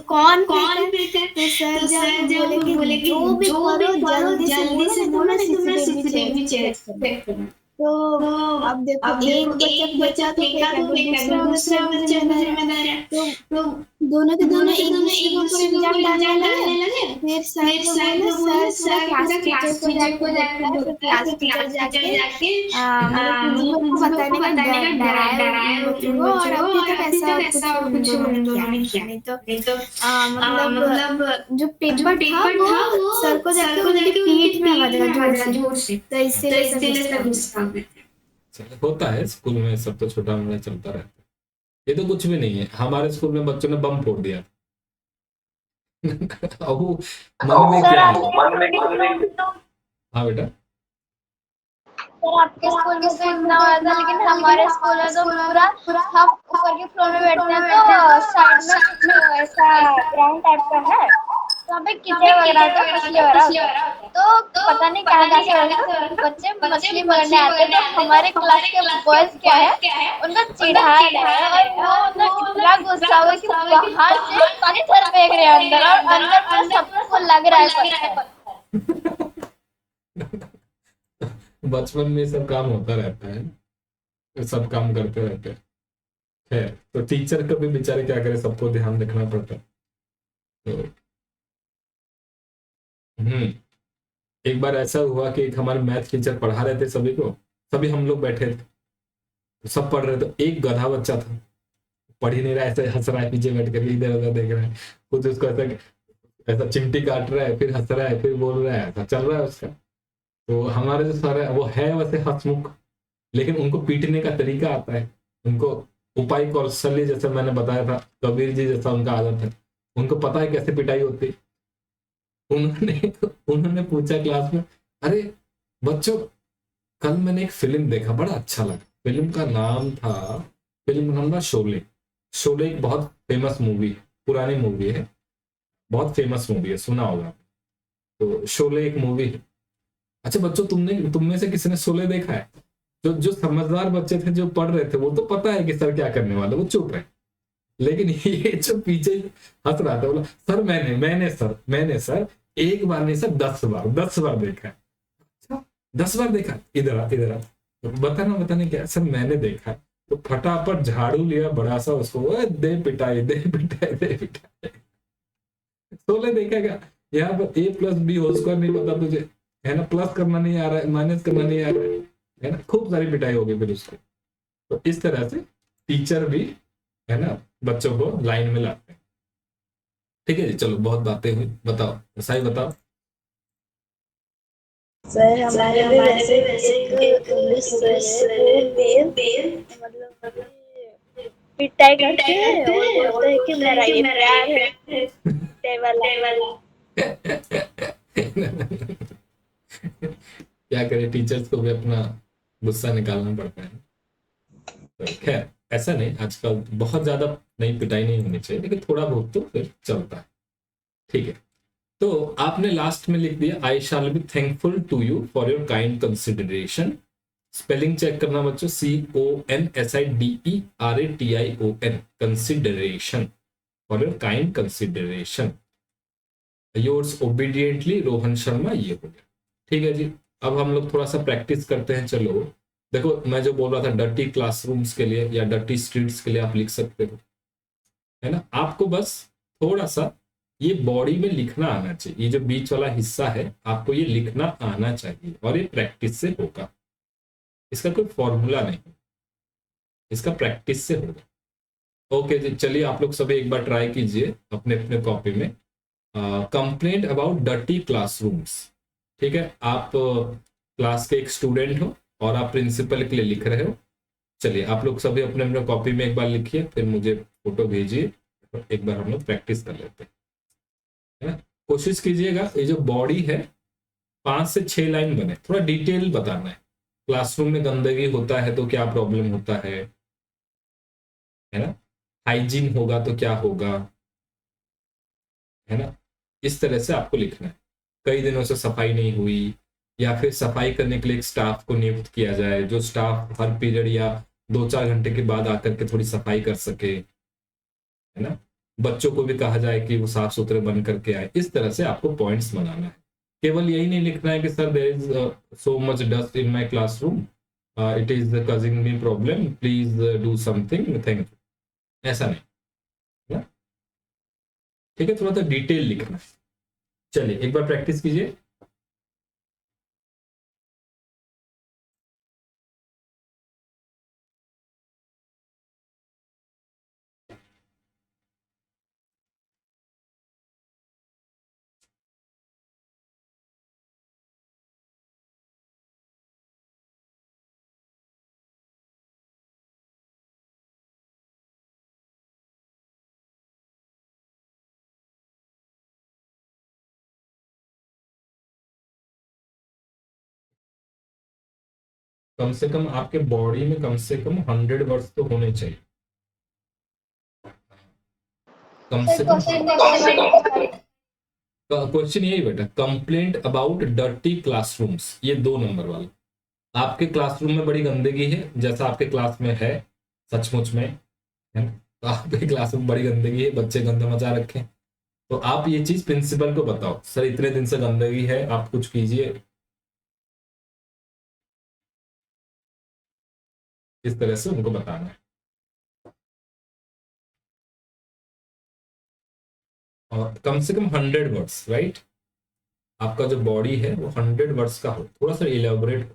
कौन फेंका, तो सर जब बोले कि जो भी करो जल्दी से बोलो, नहीं तो मैं सीसीटीवी चेक करूं। तो अब देखो एक बच्चा फेंका तो दूसरा बच्चा जिम्मेदार है, तो दोनों एक दूसरे के ऊपर इल्जाम डालने लगे। फिर सर बोले सर क्लास टीचर को जाकर क्लास टीचर जाके बताने का डराया बच्चों को, और अभी तक ऐसा कुछ उन्होंने किया नहीं। तो मतलब जो पेपर था वो सर को जाके उनकी पीठ में बजा जोर से, तो इसलिए सब गुस्सा हो गए। होता है स्कूल में, सब तो छोटा मोटा चलता रहता है, ये तो कुछ भी नहीं है। हमारे स्कूल में बच्चों ने बम फोड़ दिया अब मन में क्या है। हाँ बेटा, सर आपके स्कूल में तो इतना हुआ था, लेकिन हमारे स्कूल में तो पूरा हम ऊपर के फ्लोर में बैठते हैं, तो साइड में ऐसा ग्राउंड टाइप का है, तो वहाँ पे कीचड़ वगैरह होता है, मछली वगैरह, तो पता नहीं कहाँ से बच्चे मछली पकड़ने आते हैं। तो हमारे क्लास के बॉयज क्या है, उनको चिढ़ा रहे हैं, और वो इतना गुस्सा हुआ कि बाहर से पत्थर फेंक रहे हैं अंदर, और अंदर सबको लग रहा है पत्थर। बचपन में सब काम होता रहता है, सब काम करते रहते हैं। तो टीचर को भी बेचारे क्या करे, सबको ध्यान रखना पड़ता है। तो एक बार ऐसा हुआ कि एक हमारे मैथ टीचर पढ़ा रहे थे सभी को, सभी हम लोग बैठे थे, तो सब पढ़ रहे थे, एक गधा बच्चा था पढ़ ही नहीं रहा, ऐसे हंस रहा है पीछे बैठ कर, इधर उधर देख रहा है, खुद उसको ऐसा चिमटी काट रहा है, फिर हंस रहा है, फिर बोल रहा है, ऐसा चल रहा है उसका। तो हमारे जो सर है वो है वैसे हंसमुख, लेकिन उनको पीटने का तरीका आता है, उनको उपाय कौशल्य, जैसे मैंने बताया था, कबीर जी जैसा उनका आदत है, उनको पता है कैसे पिटाई होती है। उन्होंने उन्होंने पूछा क्लास में, अरे बच्चों, कल मैंने एक फिल्म देखा, बड़ा अच्छा लगा। फिल्म का नाम था शोले। शोले एक बहुत फेमस मूवी है, पुरानी मूवी है, बहुत फेमस मूवी है, सुना होगा। तो शोले एक मूवी है। अच्छा बच्चों, तुम में से किसी ने शोले देखा है? जो जो समझदार बच्चे थे, जो पढ़ रहे थे, वो तो पता है कि सर क्या करने वाले, वो चुप रहे। लेकिन ये जो पीछे हंस रहा था, बोला सर मैंने सर एक बार नहीं सर 10 बार देखा है। अच्छा, 10 बार देखा? इधर आ, बताने क्या? सर मैंने देखा है। तो फटाफट झाड़ू लिया बड़ा सा, उसको "ओए, दे पिटाई। सोलह देखेगा। यहाँ पर A+B होल स्क्वायर नहीं पता तुझे, है ना, प्लस करना नहीं आ रहा है, माइनस करना नहीं आ रहा है ना, खूब सारी पिटाई होगी फिर उसको। तो इस तरह से टीचर भी, है ना, बच्चों को लाइन में लाते हैं। ठीक है जी, चलो बहुत बातें हुई, बताओ सही बताओ। सर हमारे भी वैसे एक इंग्लिश सर है, वो मेल मतलब कि पिटाई करते हैं और बोलते हैं कि मेरा ये प्यार है, पिटाई वाला। क्या करें, टीचर्स को भी अपना गुस्सा निकालना पड़ता है। तो खैर, ऐसा नहीं, आजकल बहुत ज्यादा नहीं, पिटाई नहीं होनी चाहिए, लेकिन थोड़ा बहुत तो फिर चलता है। ठीक है, तो आपने लास्ट में लिख दिया, I shall be thankful to you for your kind consideration. Spelling check करना बच्चों, CONSIDERATION, consideration, for your kind consideration. Yours obediently Rohan Sharma, ये हो गया। ठीक है जी, अब हम लोग थोड़ा सा प्रैक्टिस करते हैं। चलो देखो, मैं जो बोल रहा था डर्टी क्लासरूम्स के लिए या डर्टी स्ट्रीट्स के लिए आप लिख सकते हो, है ना। आपको बस थोड़ा सा ये बॉडी में लिखना आना चाहिए, ये जो बीच वाला हिस्सा है आपको ये लिखना आना चाहिए, और ये प्रैक्टिस से होगा, इसका कोई फॉर्मूला नहीं, इसका प्रैक्टिस से होगा। ओके जी, चलिए आप लोग सभी एक बार ट्राई कीजिए अपने अपने कॉपी में, कंप्लेंट अबाउट डर्टी क्लासरूम्स। ठीक है, आप क्लास के एक स्टूडेंट हो और आप प्रिंसिपल के लिए लिख रहे हो। चलिए आप लोग सभी अपने अपने कॉपी में एक बार लिखिए, फिर मुझे फोटो भेजिए, एक बार हम लोग प्रैक्टिस कर लेते हैं, है ना। कोशिश कीजिएगा ये जो बॉडी है 5 से 6 लाइन बने, थोड़ा डिटेल बताना है। क्लासरूम में गंदगी होता है तो क्या प्रॉब्लम होता है ना, हाइजीन होगा तो क्या होगा, है ना, इस तरह से आपको लिखना है। कई दिनों से सफाई नहीं हुई, या फिर सफाई करने के लिए एक स्टाफ को नियुक्त किया जाए, जो स्टाफ हर पीरियड या 2-4 घंटे के बाद आकर के थोड़ी सफाई कर सके, है ना। बच्चों को भी कहा जाए कि वो साफ सुथरे बन करके आए। इस तरह से आपको पॉइंट्स बनाना है। केवल यही नहीं लिखना है कि sir there is so much dust in my classroom, it is causing me problem, please do something, thank you, ऐसा नहीं, है ना। ठीक है, थोड़ा सा डिटेल लिखना है। चलिए एक बार प्रैक्टिस कीजिए। कम से कम आपके बॉडी में कम से कम 100 वर्ड्स तो होने चाहिए, कम सर से कम। क्वेश्चन नेक्स्ट वाला। क्वेश्चन यही बेटा, कंप्लेंट अबाउट डर्टी क्लासरूम्स, ये 2 नंबर वाला। आपके क्लासरूम में बड़ी गंदगी है, जैसा आपके क्लास में है, सचमुच में, है ना। तो आपके क्लास में बड़ी गंदगी है, बच्चे गंदा मचा रखे हैं, तो आप ये चीज प्रिंसिपल को बताओ, सर इतने दिन से गंदगी है, आप कुछ कीजिए, इस तरह से उनको बताना है। और कम से कम 100 वर्ड्स, राइट। आपका जो बॉडी है वो 100 वर्ड्स का हो, थोड़ा सा इलेबोरेट।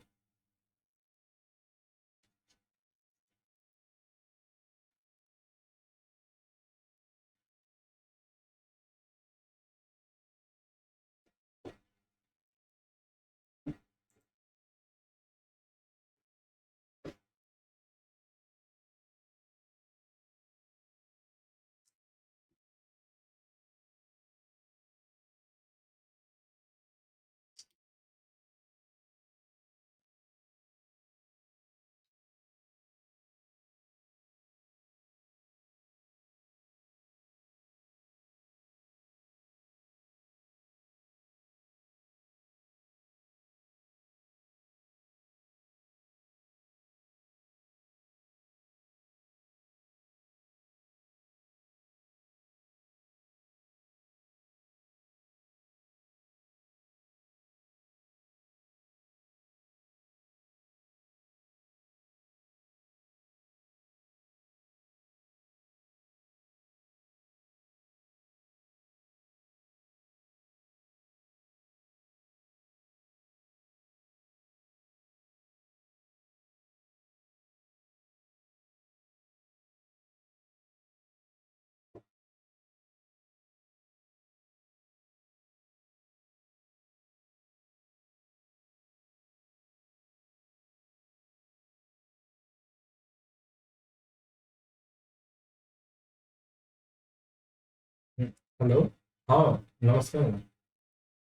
हेलो। हाँ, नमस्कार।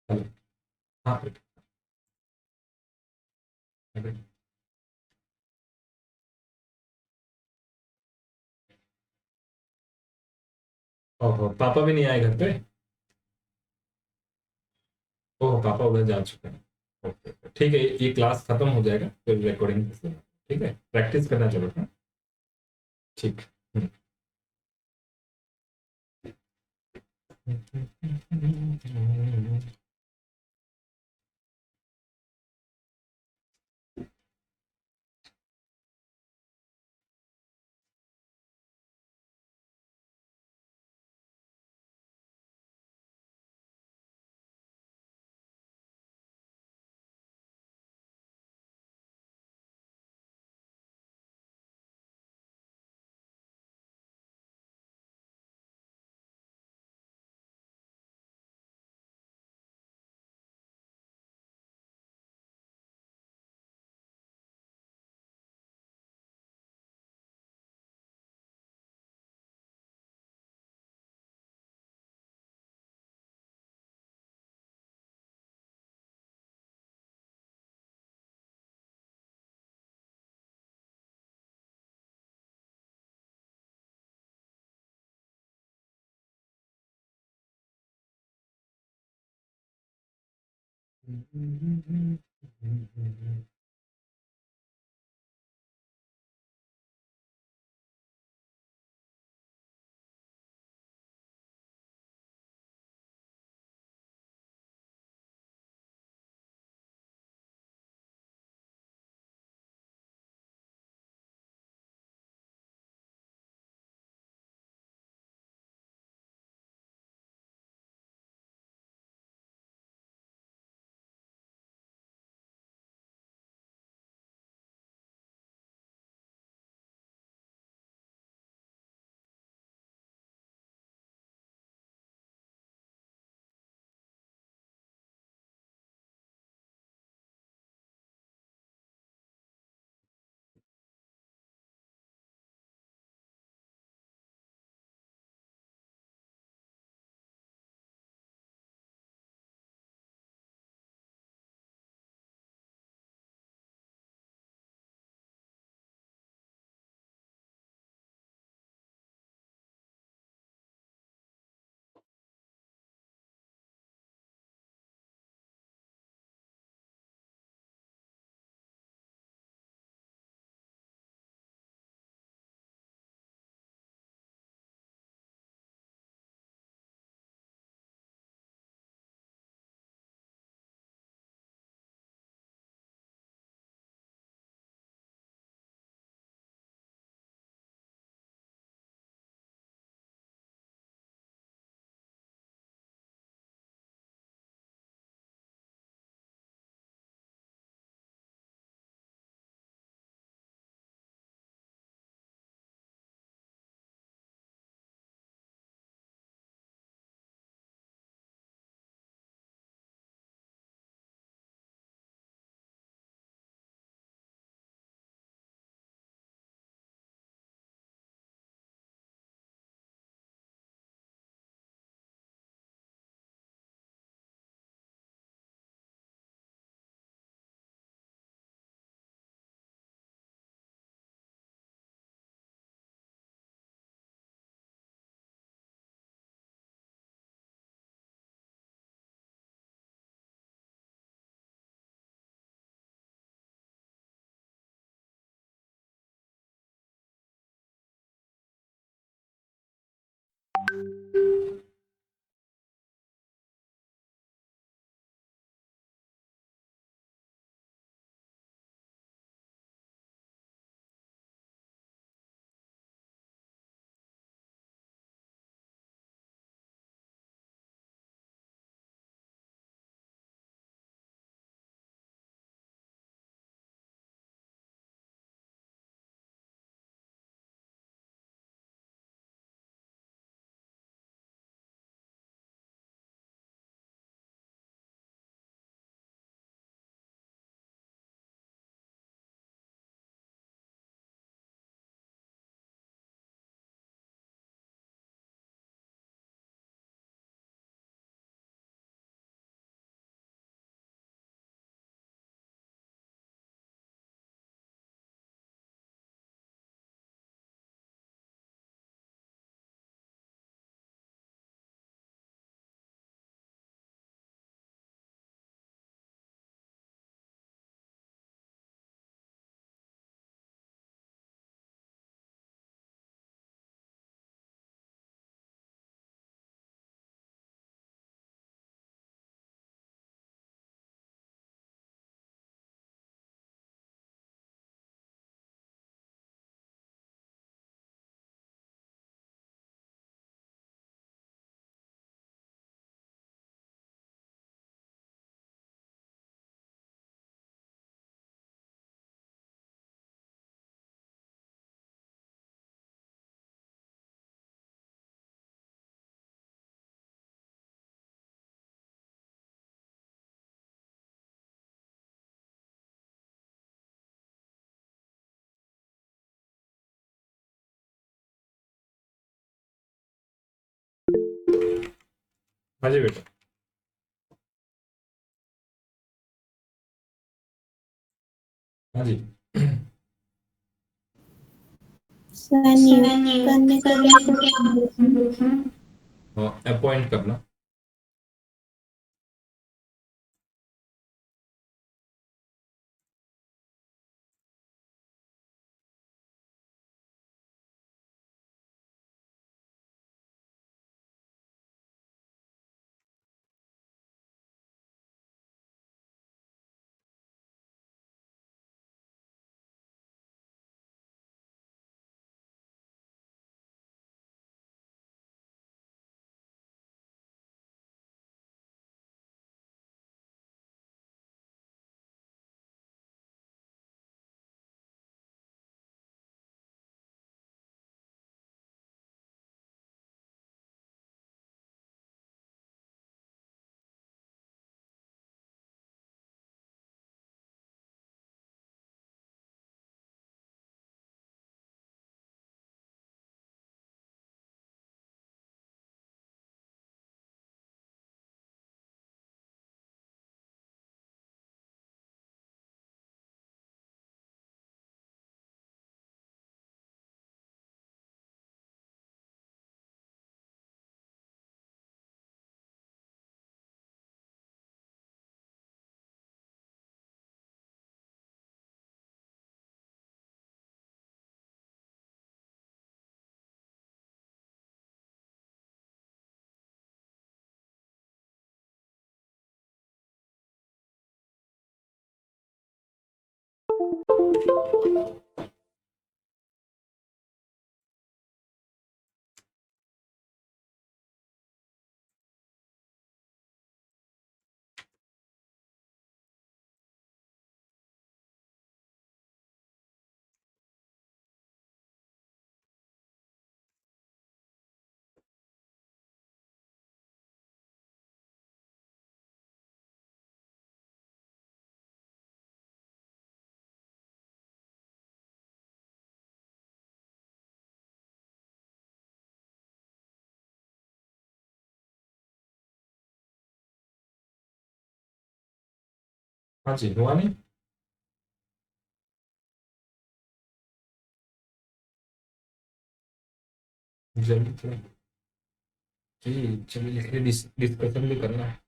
हेलो। हाँ, अरे, ओहो, पापा भी नहीं आए घर पे? ओह, पापा उधर जा चुके हैं। ओके ओके, ठीक है, ये क्लास खत्म हो जाएगा फिर रिकॉर्डिंग। ठीक है, प्रैक्टिस करना चलो। हाँ, ठीक। हाँ जी बेटा। हाँ जी। सर नियुक्त करने को क्या अपॉइंट करना। हाँ जी, हुआ नहीं। जल्दी थोड़ा जी, चलिए लिखिए, डिस्कशन भी करना है।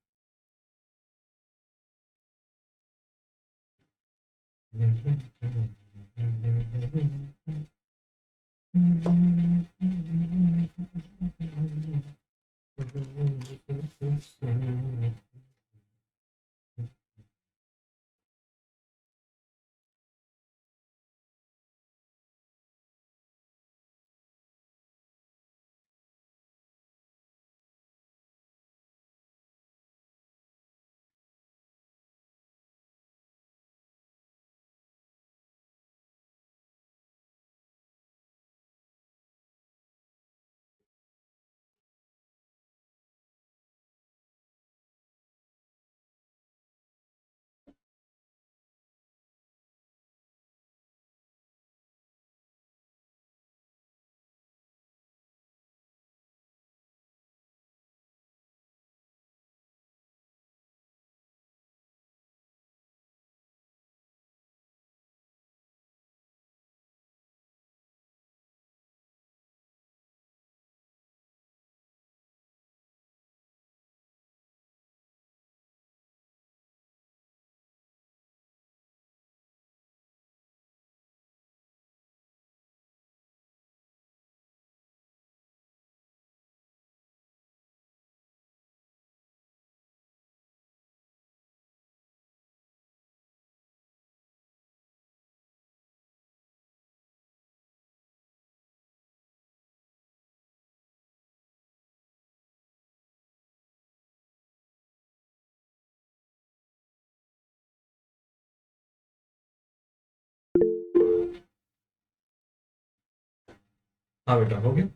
हाँ बेटा, हो गया।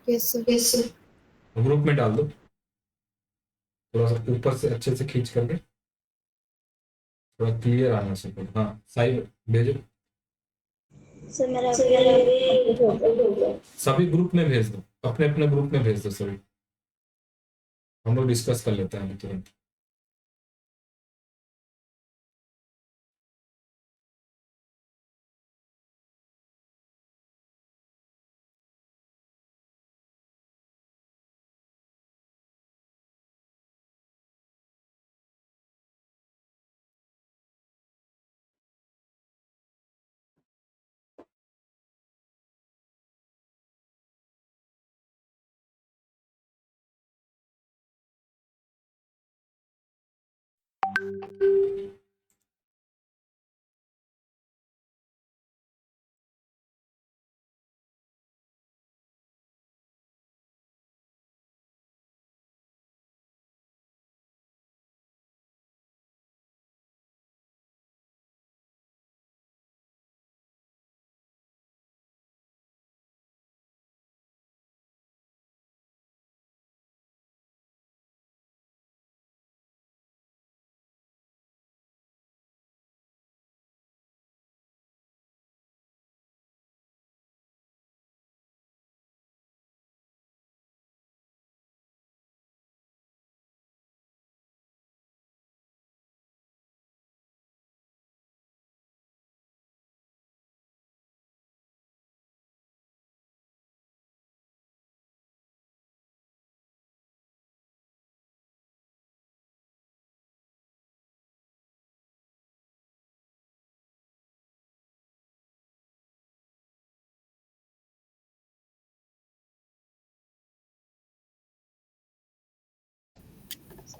Yes sir. ग्रुप में डाल दो, थोड़ा सा ऊपर से अच्छे से खींच करके, थोड़ा क्लियर आना चाहिए। हाँ, साइड भेजो। सर मेरा अभी सभी ग्रुप में भेज दो, अपने अपने ग्रुप में भेज दो सभी। हम लोग डिस्कस कर लेते हैं अभी तुरंत।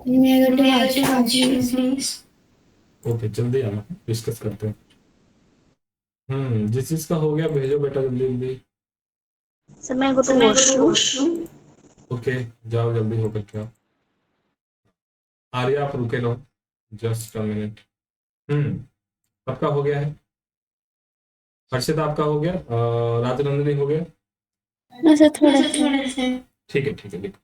May I go to washroom, please? Okay, जल्दी आना, डिस्कस करते हैं। जिस चीज का हो गया भेजो बेटा जल्दी जल्दी। सर मैं गो टू वॉशरूम। ओके, जाओ जल्दी होकर के आओ। आर्या आप रुके रहो, जस्ट अ मिनट। आपका हो गया है? हर्षित आपका हो गया? राजनंदिनी हो गया? No, sir, थोड़ा सा। ठीक है ठीक है, लिखो।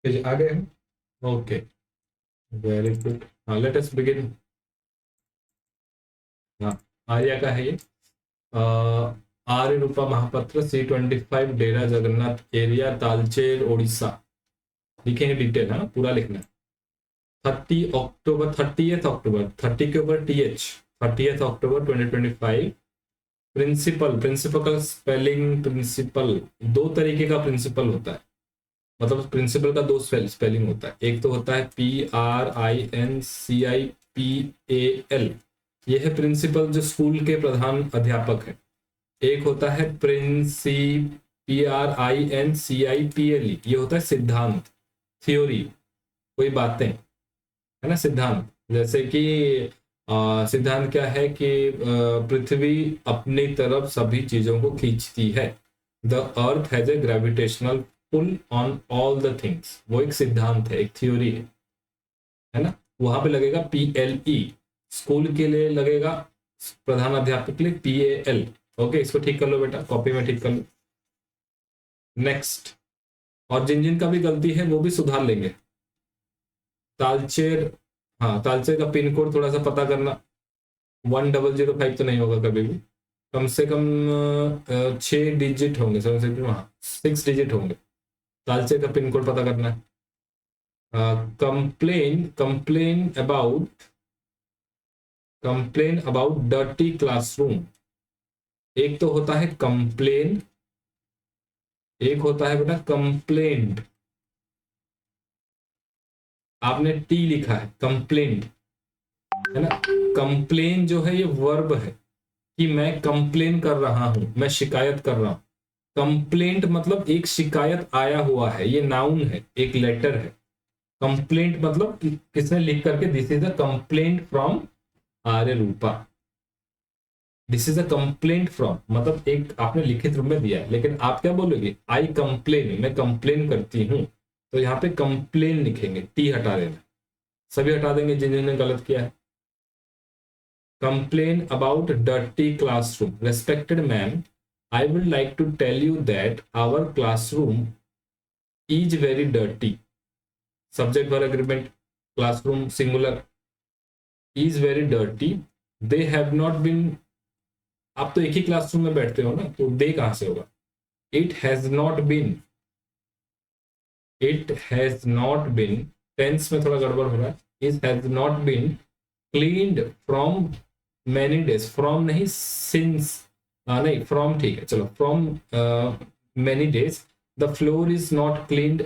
ओके, आ गए हैं? Okay, very good. हाँ, लेट अस बिगिन। हाँ, आर्या का है ये। आर्य रूपा महापत्र C25 डेरा जगन्नाथ एरिया तालचेर उड़ीसा। लिखेंगे डिटेल, है ना, पूरा लिखना है। 30 अक्टूबर TH 30 अक्टूबर 2025। प्रिंसिपल का स्पेलिंग, प्रिंसिपल दो तरीके का प्रिंसिपल होता है। मतलब प्रिंसिपल का दो स्पेलिंग होता है। एक तो होता है PRINCIPAL, ये है प्रिंसिपल जो स्कूल के प्रधान अध्यापक है। एक होता है PRINCIPLE, ये होता है सिद्धांत, थ्योरी, कोई बातें, है ना। सिद्धांत जैसे कि सिद्धांत क्या है कि पृथ्वी अपनी तरफ सभी चीजों को खींचती है। The earth has a gravitational pull on all the things, वो एक सिद्धांत है, एक थ्योरी है ना। वहां पे लगेगा PLE, स्कूल के लिए लगेगा, प्रधान अध्यापक के लिए PAL। ओके, इसको ठीक कर लो बेटा, कॉपी में ठीक कर लो। नेक्स्ट, और जिन जिन का भी गलती है वो भी सुधार लेंगे। तालचेर, हाँ, तालचेर का पिन कोड थोड़ा सा पता करना। 1005 तो नहीं होगा कभी भी, कम से कम 6 डिजिट होंगे, 6 डिजिट होंगे। तालचेर का पिन कोड पता करना है। Complain about complain about dirty classroom. एक तो होता है कंप्लेन, एक होता है बेटा कंप्लेंट। आपने टी लिखा है, कंप्लेंट है ना। कंप्लेन जो है ये वर्ब है कि मैं कंप्लेन कर रहा हूं, मैं शिकायत कर रहा हूं। कंप्लेंट मतलब एक शिकायत आया हुआ है, ये नाउन है, एक लेटर है। कंप्लेंट मतलब किसने लिख करके, this is a complaint from Arya Rupa. This is a complaint from मतलब एक आपने लिखित रूप में दिया है, लेकिन आप क्या बोलोगे, आई कंप्लेन, मैं कंप्लेन करती हूँ। तो यहाँ पे कंप्लेन लिखेंगे, टी हटा देना, सभी हटा देंगे जिन्होंने गलत किया है। Complain about dirty classroom. Respected ma'am, I would like to tell you that our classroom is very dirty. Subject verb agreement, classroom singular, is very dirty. They have not been. आप तो एक ही क्लासरूम में बैठते हो ना, तो दे कहां से होगा। It has not been. It has not been. Tense में थोड़ा गड़बड़ हो रहा है। It has not been cleaned from many days. From नहीं, since. नहीं, from ठीक है, चलो, from many days. The floor is not cleaned.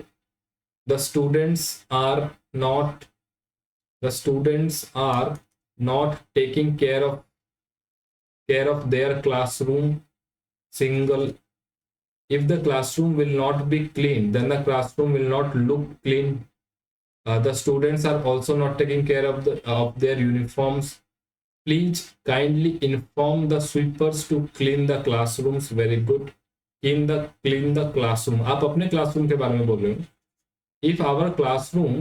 The students are not. The students are not taking care of their classroom. Single. If the classroom will not be clean, then the classroom will not look clean. The students are also not taking care of their uniforms. Please kindly inform the sweepers to clean the classrooms. Very good. Clean the classroom. आप अपने classroom के बारे में बोल रहे हो। If our classroom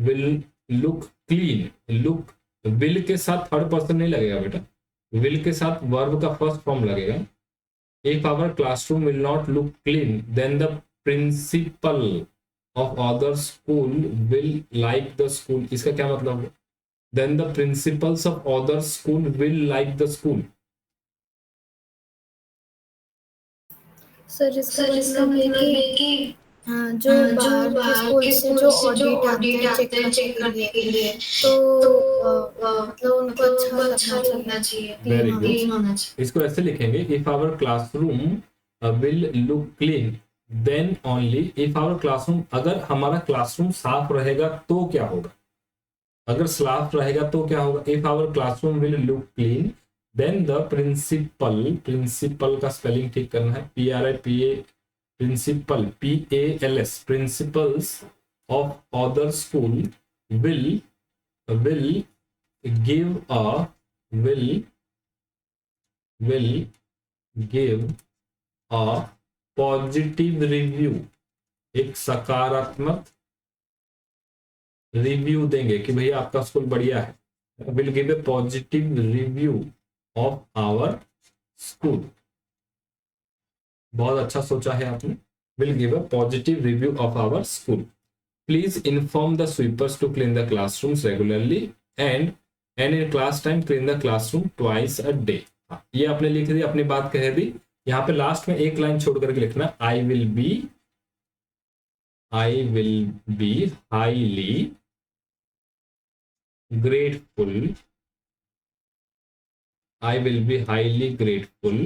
will look clean, look, will के साथ थर्ड पर्सन नहीं लगेगा बेटा, will के साथ वर्ब का फर्स्ट फॉर्म लगेगा। If our classroom will not look clean, then the principal of other school will like the school. इसका क्या मतलब है? Then the principals of other school will like the school. Sir इसका मतलब है कि जो बाहर के स्कूल से जो ऑडिट आते हैं चेक करने के लिए, तो मतलब उनको अच्छा लगना चाहिए, Very क्लीन good. होना चाहिए। इसको ऐसे लिखेंगे, if our classroom will look clean, then only. if our classroom, अगर हमारा क्लासरूम साफ रहेगा तो क्या होगा, अगर साफ रहेगा तो क्या होगा। if our classroom will look clean, then the principal का स्पेलिंग ठीक करना है, PRIPA, principal, PALS, principals of other school will give a positive review, एक सकारात्मक रिव्यू देंगे कि भैया आपका स्कूल बढ़िया है। Will give a positive review of our school. बहुत अच्छा सोचा है आपने। Will give a positive review of our school. Please inform the sweepers to clean the classrooms regularly and in class time clean the classroom twice a day. ये आपने लिख दी, अपनी बात कह दी। यहाँ पे लास्ट में एक लाइन छोड़ करके लिखना, आई will be highly grateful, I will be highly grateful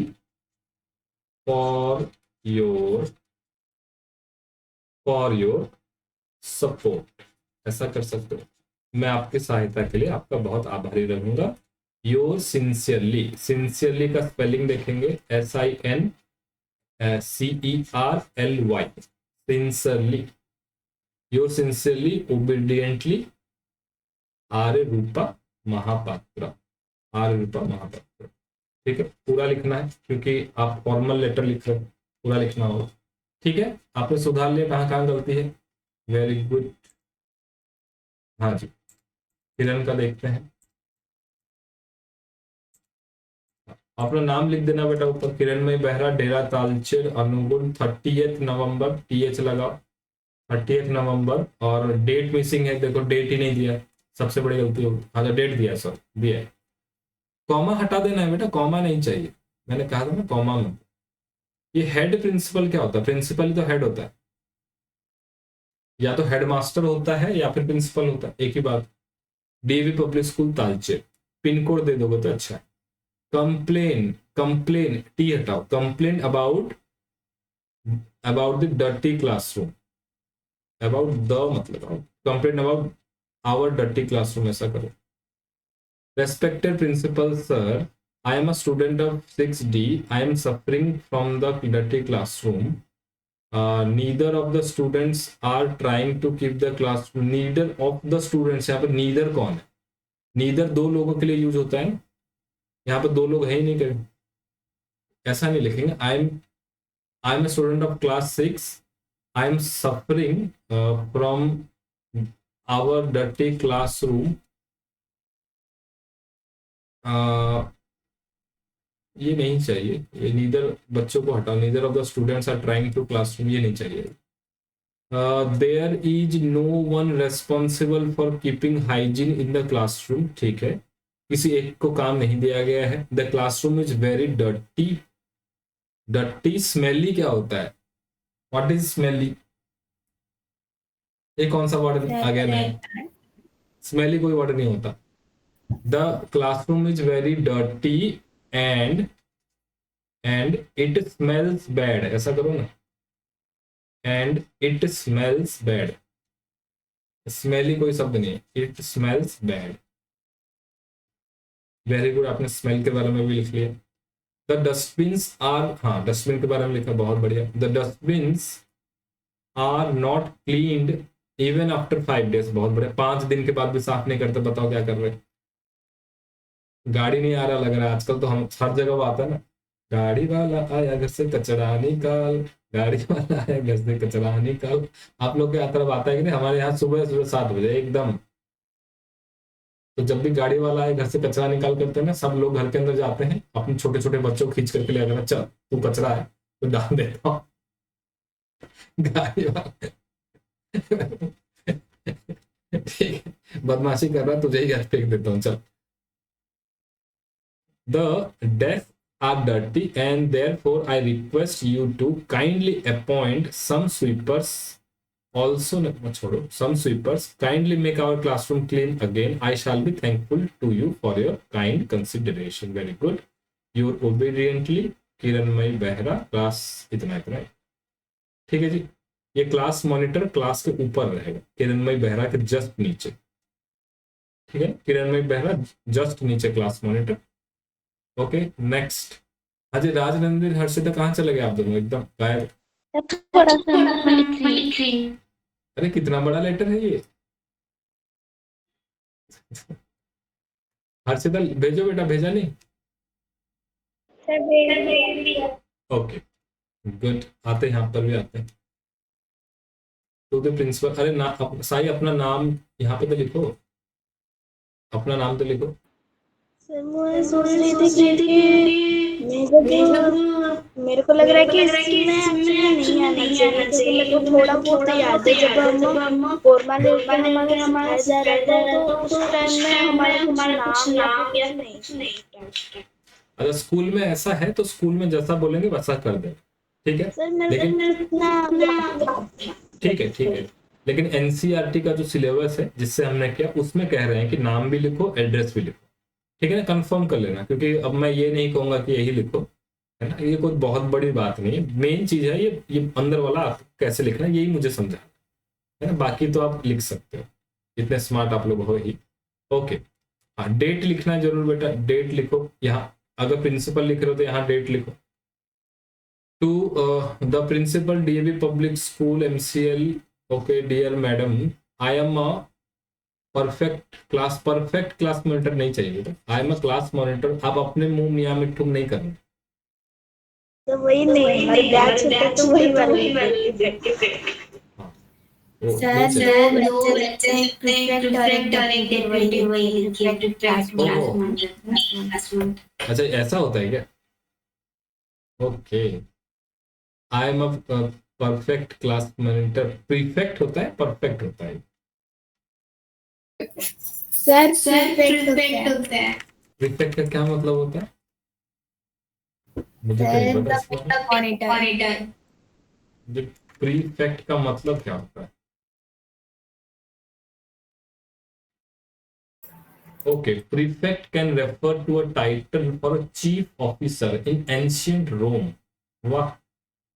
for your support। ऐसा कर सकते हो, मैं आपकी सहायता के लिए आपका बहुत आभारी रहूंगा। योर सिंसियरली, सिंसियरली का स्पेलिंग देखेंगे, SINCERLY, sincerely. Your sincerely obediently Arya Rupa Mahapatra, Arya Rupa Mahapatra. ठीक है, पूरा लिखना है क्योंकि आप फॉर्मल लेटर लिख रहे हो, पूरा लिखना होगा। ठीक है, आपने सुधार लिया कहाँ कहाँ गलती है। Very good. हाँ जी, किरण का देखते हैं। अपना नाम लिख देना बेटा ऊपर, किरणमयी बेहरा, डेरा तालचेर, अनुगुण, 30 नवंबर, TH लगाओ, 30 नवंबर। और डेट मिसिंग है, देखो डेट ही नहीं दिया, सबसे बड़ी गलती होगी। हाँ तो डेट दिया, सर दिया है। कॉमा हटा देना है बेटा, कॉमा नहीं चाहिए, मैंने कहा था ना कॉमा में। ये हेड प्रिंसिपल क्या होता है, प्रिंसिपल ही तो हेड होता है, या तो हेडमास्टर होता है या फिर प्रिंसिपल होता है, एक ही बात। DAV public school Talcher, pin code दे दोगे तो अच्छा है। कंप्लेन, कंप्लेन टी हटाओ, complain about the dirty classroom, about the मतलब complain about our dirty classroom, ऐसा करो। Respected principal sir, I am a student of 6D. I am suffering from the dirty classroom. Neither of the students are trying to keep the class. Neither of the students, यहाँ पर neither कौन है? Neither दो लोगों के लिए use होता है, यहाँ पर दो लोग है ही नहीं करें, ऐसा नहीं लिखेंगे। I am a student of class 6. I am suffering from our dirty classroom. ये नहीं चाहिए, ये नीदर बच्चों को हटाओ, neither of the students are trying to classroom, ये नहीं चाहिए। There is no one responsible for keeping hygiene in the classroom, ठीक है, किसी एक को काम नहीं दिया गया है। The classroom is very dirty, dirty smelly क्या होता है, व्हाट इज स्मेली, ये कौन सा वर्ड आ गया? नहीं, स्मेली कोई वर्ड नहीं होता। The classroom is very dirty and it smells bad, ऐसा करो ना, and it smells bad, smelly कोई शब्द नहीं है, it smells bad. Very good, आपने स्मेल के बारे में भी लिख लिया। द डस्टबिन्स आर, हाँ डस्टबिन के बारे में लिखा, बहुत बढ़िया। The dustbins are not cleaned even after 5 days, बहुत बढ़िया, 5 दिन के बाद भी साफ नहीं करते, बताओ क्या कर रहे? गाड़ी नहीं आ रहा लग रहा है, आजकल तो हम हर जगह आता है ना, गाड़ी वाला आया घर से कचरा निकाल, गाड़ी वाला आया घर से कचरा निकाल। आप लोग के यहाँ तरफ आता है कि नहीं? हमारे यहाँ सुबह 7 बजे एकदम, तो जब भी गाड़ी वाला आए घर से कचरा निकाल करते हैं ना, सब लोग घर के अंदर जाते हैं, अपने छोटे छोटे बच्चों को खींच करके ले आकर, चल तू कचरा है तो डाल देता हूँ गाड़ी वाला ठीक है, बदमाशी कर रहा, तुझे ही घर फेंक देता हूँ, चल। The desks are dirty and therefore I request you to kindly appoint some sweepers. Also, छोड़ो, some sweepers. Kindly make our classroom clean again. I shall be thankful to you for your kind consideration. Very good. Your obediently, Kiranmayi Behera, class इतना इतना। ठीक है जी, ये class monitor class के ऊपर रहेगा, किरणमयी बेहरा के जस्ट नीचे, ठीक है, किरणमयी बेहरा जस्ट नीचे class monitor. Okay next. Ajay, Rajnandini, Harshita कहाँ चले गए आप दोनों, एकदम गायब। थोड़ा सा लिख रही। अरे कितना बड़ा लेटर है ये हर्षिता भेजो बेटा, भेजा नहीं? ओके गुड, आते हैं यहाँ पर भी आते हैं। तो द प्रिंसिपल, अरे ना साई अपना नाम यहाँ पे तो लिखो, अपना नाम तो लिखो। मैं सोच रही थी कि मेरे को लग रहा है कि इसमें नहीं आना चाहिए, क्योंकि मेरे को थोड़ा बहुत याद है जब हम फॉर्मल हमारा जा रहा था तो उस टाइम में हमारा कुछ नाम या नहीं। अगर स्कूल में ऐसा है तो स्कूल में जैसा बोलेंगे वैसा कर दे, ठीक है। सर लेकिन ठीक है, लेकिन एनसीईआरटी का जो सिलेबस है जिससे हमने किया उसमें कह रहे हैं कि नाम भी लिखो, एड्रेस भी लिखो, ठीक है ना, कंफर्म कर लेना, क्योंकि अब मैं ये नहीं कहूंगा कि यही लिखो, है ना, ये कोई बहुत बड़ी बात नहीं है। मेन चीज है ये अंदर वाला आप कैसे लिखना, यही मुझे समझा है ना, बाकी तो आप लिख सकते हो, इतने स्मार्ट आप लोग हो ही। ओके, हाँ डेट लिखना है जरूर बेटा, डेट लिखो यहाँ, अगर प्रिंसिपल लिख रहे हो तो यहाँ डेट लिखो। To the principal DAV public school MCL, okay dear madam, I am a perfect class monitor नहीं चाहिए बेटा, I am a class monitor. आप अपने मुंह मियाँ मिट्ठू नहीं करना, तो वही नहीं, हमारे बैच होता तो वही वाला सर दो बच्चे प्रिफेक्ट और एक डेप्यूटी वही लिखिए क्लास में। अच्छा ऐसा होता है क्या? Okay, I am a perfect class monitor, prefect होता है, परफेक्ट होता है। सर प्रीफेक्ट होता है। प्रीफेक्ट का क्या मतलब होता है? मुझे तो नहीं पता। मॉनिटर। प्रीफेक्ट का मतलब क्या होता है? Okay, prefect can refer to a title or a chief officer in ancient Rome. वाह,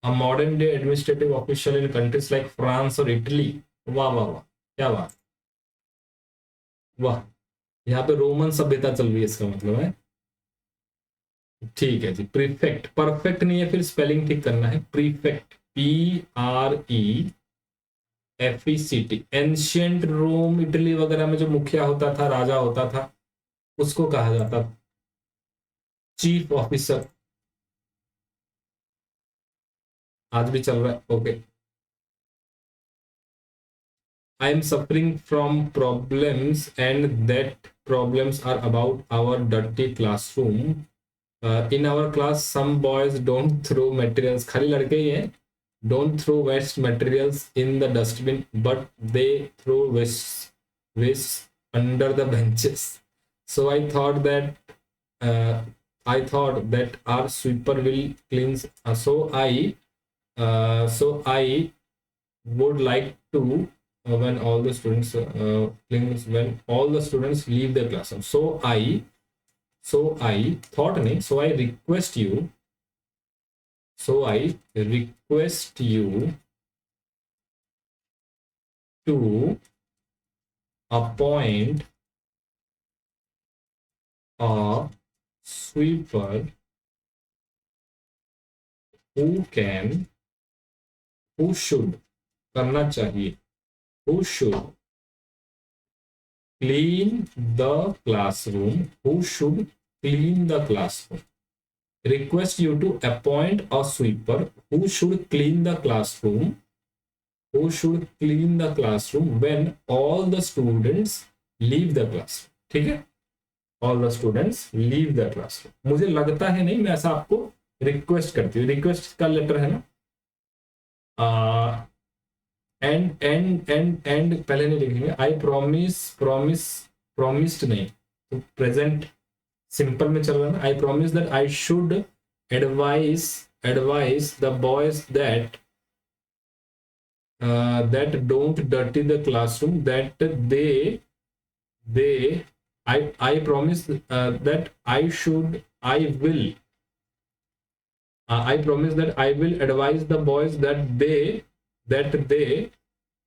a modern day administrative official in countries like France or Italy. वाह वाह वाह, क्या बात, वाह। यहाँ पे रोमन सभ्यता चल रही है, इसका मतलब है। ठीक है जी, प्रीफेक्ट, परफेक्ट नहीं है, फिर स्पेलिंग ठीक करना है। Prefect, PREFECT। एंशियंट रोम, इटली वगैरह में जो मुखिया होता था, राजा होता था, उसको कहा जाता चीफ ऑफिसर। आज भी चल रहा है। Okay, I am suffering from problems and that problems are about our dirty classroom. In our class some boys don't throw materials, खाली लड़के ही हैं, don't throw waste materials in the dustbin but they throw waste under the benches. So I thought that our sweeper will cleanse. So I would like to when all the students when all the students leave the classroom. So I thought नहीं, so I request you to appoint a sweeper who should करना चाहिए, who should clean the classroom, request you to appoint a sweeper who should clean the classroom when all the students leave the classroom. ठीक है, all the students leave the classroom. मुझे लगता है नहीं, मैं ऐसा आपको रिक्वेस्ट करती हूँ, रिक्वेस्ट का लेटर है ना, एंड पहले नहीं लिखेंगे। आई प्रोमिस्ड नहीं, तो प्रेजेंट सिंपल में चल रहा है ना। I promise that I should advice the boys that don't dirty the classroom, that I promise that I promise that I will advise the boys that they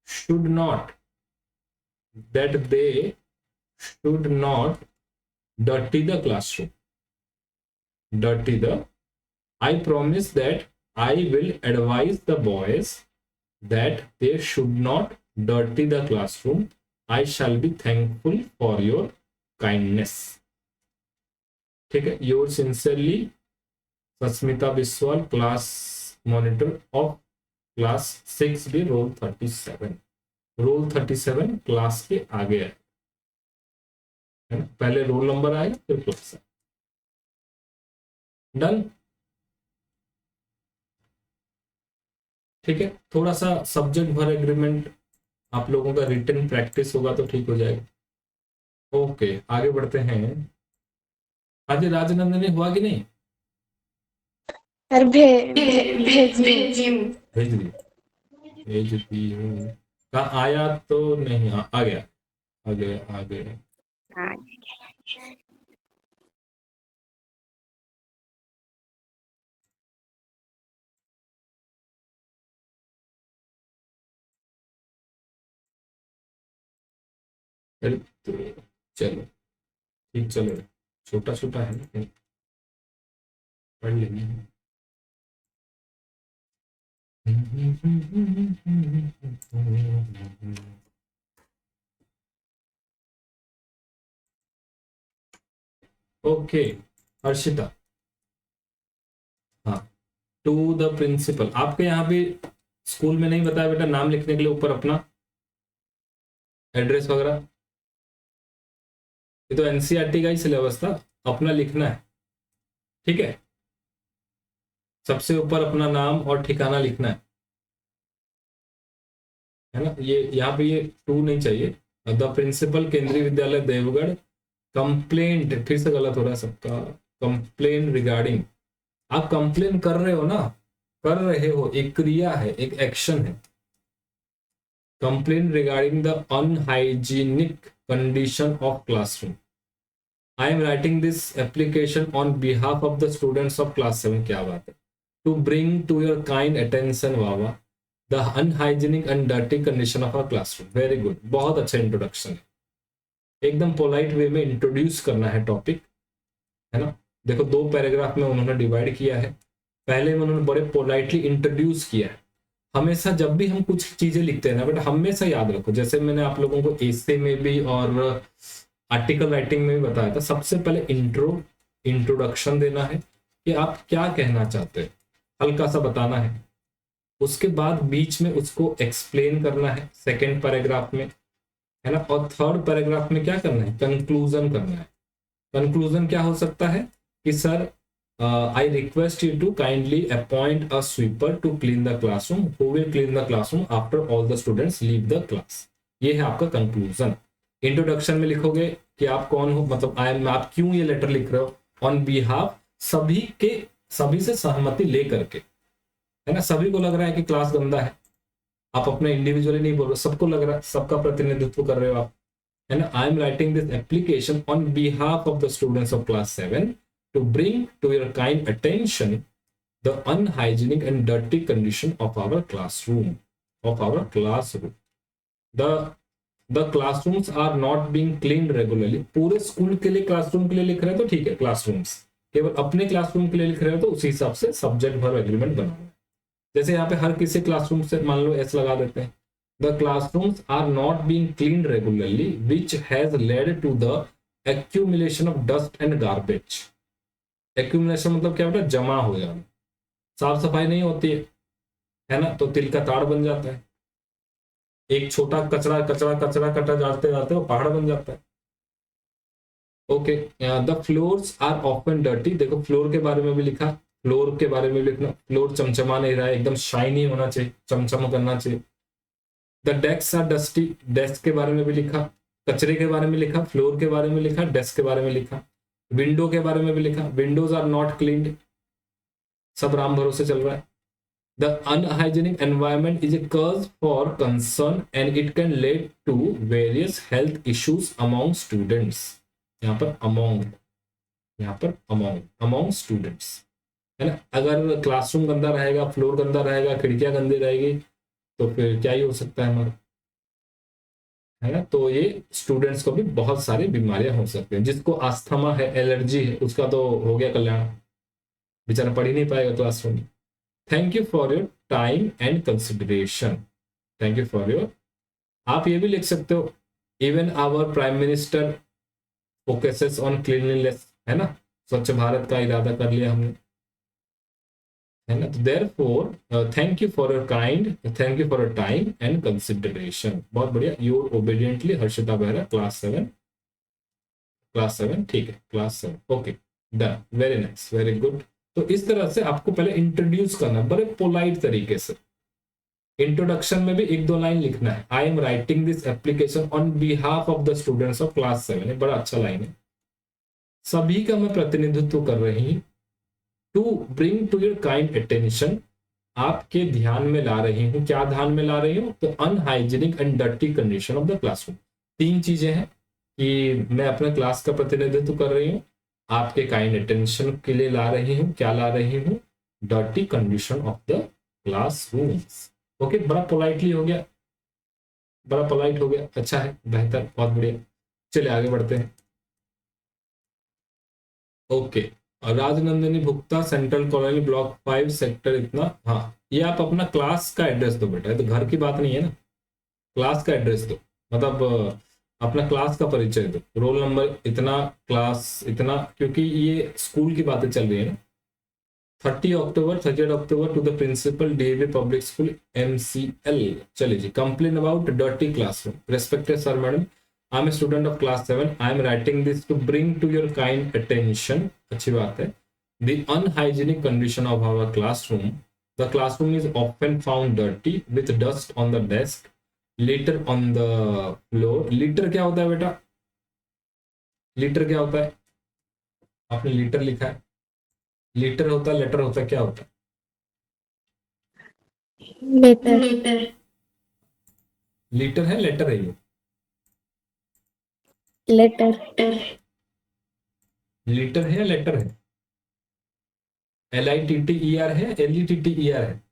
should not dirty the classroom. I promise that I will advise the boys that they should not dirty the classroom. I shall be thankful for your kindness. ठीक है, yours sincerely Sasmita Biswal, class monitor of class 6B, roll 37। Roll 37 class के आगे है ना, पहले roll number आएगा फिर class है। डन, ठीक है। थोड़ा सा सब्जेक्ट भर एग्रीमेंट आप लोगों का रिटन प्रैक्टिस होगा तो ठीक हो जाएगा। ओके, आगे बढ़ते हैं। आज राजनंदनी हुआ कि नहीं? सर भेज दी हूँ। कहाँ आया तो नहीं, आ गया। चलो ठीक, चलो छोटा छोटा है लेकिन पढ़ लेंगे। ओके हर्षिता, हाँ, टू द प्रिंसिपल। आपके यहाँ पे स्कूल में नहीं बताया बेटा नाम लिखने के लिए ऊपर अपना एड्रेस वगैरह? ये तो एनसीईआरटी का ही सिलेबस था, अपना लिखना है, ठीक है। सबसे ऊपर अपना नाम और ठिकाना लिखना है ना। ये यहाँ पे ये टू नहीं चाहिए। द प्रिंसिपल, केंद्रीय विद्यालय देवगढ़। कंप्लेंट, फिर से गलत हो रहा है सबका। कंप्लेन रिगार्डिंग, आप कंप्लेन कर रहे हो ना, कर रहे हो, एक क्रिया है, एक एक्शन है। Complain regarding the unhygienic condition of classroom. I am writing this application on behalf of the students of class 7, क्या बात है, to bring to your kind attention वावा the unhygienic and dirty condition of our classroom. Very good, बहुत अच्छा introduction है, एकदम polite way में introduce करना है टॉपिक, है ना। देखो 2 पैराग्राफ में उन्होंने डिवाइड किया है, पहले में उन्होंने बड़े पोलाइटली इंट्रोड्यूस किया है। हमेशा जब भी हम कुछ चीजें लिखते हैं ना बेटा, हमेशा याद रखो, जैसे मैंने आप लोगों को एसे में भी और आर्टिकल राइटिंग में भी बताया था, सबसे पहले इंट्रोडक्शन देना है कि आप क्या कहना चाहते हैं, हल्का सा बताना है, उसके बाद बीच में उसको एक्सप्लेन करना है सेकेंड पैराग्राफ में, है ना, और थर्ड पैराग्राफ में क्या करना है, कंक्लूजन करना है। कंक्लूजन क्या हो सकता है कि sir I request you to kindly appoint a sweeper to clean the classroom, who will clean the classroom after all the students leave the class. ये है आपका कंक्लूजन। इंट्रोडक्शन में लिखोगे कि आप कौन हो, मतलब आप क्यों ये लेटर लिख रहे हो, ऑन बिहाफ सभी से सहमति लेकर के, है ना। सभी को लग रहा है कि क्लास गंदा है, आप अपने इंडिविजुअली नहीं बोल रहे, सबको लग रहा है, सबका प्रतिनिधित्व कर रहे हो आप, है ना। आई am writing this application on behalf of the students of class 7 to bring to your kind attention the unhygienic and dirty condition of our classroom. The classrooms are not being cleaned regularly. पूरे school के लिए classroom के लिए लिख रहे हैं तो ठीक है, क्लासरूम्स, केवल अपने क्लासरूम के लिए लिख रहे हो तो उसी हिसाब से सब्जेक्ट वर्ब एग्रीमेंट बनाना। जैसे यहाँ पे हर किसी क्लासरूम से मान लो एस लगा देते हैं। The classrooms are not being cleaned regularly, which has led to the accumulation of dust and garbage. Accumulation मतलब क्या बेटा, जमा हो जाना, साफ सफाई नहीं होती है ना, तो तिल का ताड़ बन जाता है, एक छोटा कचरा कचरा कचरा कटा जाते जाते वो पहाड़ बन जाता है। Okay, the floors are often dirty, देखो फ्लोर के बारे में भी लिखा, फ्लोर के बारे में भी लिखना, फ्लोर चमचमा नहीं रहा है, एकदम शाइनी होना चाहिए, चमचम करना चाहिए। The desk are dusty, desk के बारे में भी लिखा, कचरे के बारे में लिखा, फ्लोर के बारे में लिखा, डेस्क के बारे में लिखा, विंडो के बारे में भी लिखा, विंडोज आर नॉट क्लीन्ड, सब राम भरोसे चल रहा है। The unhygienic environment is a cause for concern and it can lead to various health issues among students, यहाँ पर अमॉन्ग स्टूडेंट्स, है ना। अगर क्लासरूम गंदा रहेगा, फ्लोर गंदा रहेगा, खिड़कियां गंदी रहेगी, तो फिर क्या ही हो सकता है हमारा, है ना। तो ये स्टूडेंट्स को भी बहुत सारी बीमारियां हो सकती हैं, जिसको अस्थमा है, एलर्जी है, उसका तो हो गया कल्याण, बेचारा पढ़ ही नहीं पाएगा क्लासरूम में। Thank you for your time and consideration, thank you for your, आप ये भी लिख सकते हो, even our prime minister focuses on cleanliness, है ना, स्वच्छ भारत का इरादा कर लिया हमने, है ना। तो therefore thank you for your time and consideration, बहुत बढ़िया। You obediently Harshita Behera, class 7, ठीक है, class 7, okay, done, very nice, very good. तो इस तरह से आपको पहले इंट्रोड्यूस करना बड़े पोलाइट तरीके से। इंट्रोडक्शन में भी 1-2 लाइन लिखना है, आई am writing this application on behalf of the students of class 7, बड़ा अच्छा लाइन है, सभी का मैं प्रतिनिधित्व कर रही हूँ, to bring to your kind attention, आपके ध्यान में ला रही हूँ, क्या ध्यान में ला रही हूँ, तो unhygienic and dirty condition of the classroom. 3 चीजें हैं कि मैं अपने क्लास का प्रतिनिधित्व कर रही हूँ, आपके काइंड अटेंशन के लिए ला रही हूँ, क्या ला रही हूँ, dirty condition of the classrooms. Okay, बड़ा पोलाइटली हो गया, बड़ा पोलाइट हो गया, अच्छा है, बेहतर, बहुत बढ़िया। चलिए आगे बढ़ते हैं। Okay, Rajnandini भुक्ता, central colony, block 5, sector इतना, हाँ, ये आप अपना क्लास का एड्रेस दो बेटा, तो घर की बात नहीं है ना, क्लास का एड्रेस दो, मतलब अपना क्लास का परिचय दो, रोल नंबर इतना, क्लास इतना, क्योंकि ये स्कूल की बातें चल रही है ना। 30 October to the principal, DAV public school, MCL। चलिए जी, complain about dirty classroom, respected sir madam, I am a student of class 7, I am writing this to bring to your kind attention, अच्छी बात है, the unhygienic condition of our classroom, the classroom is often found dirty with dust on the desk, litter on the floor. Litter क्या होता है बेटा, litre क्या होता है, आपने लिटर लिखा है, लिटर होता है, लेटर होता है, क्या होता है, लेटर लीटर है, लेटर है, ये लेटर लीटर है या लेटर है? LITTER है, LETTER है?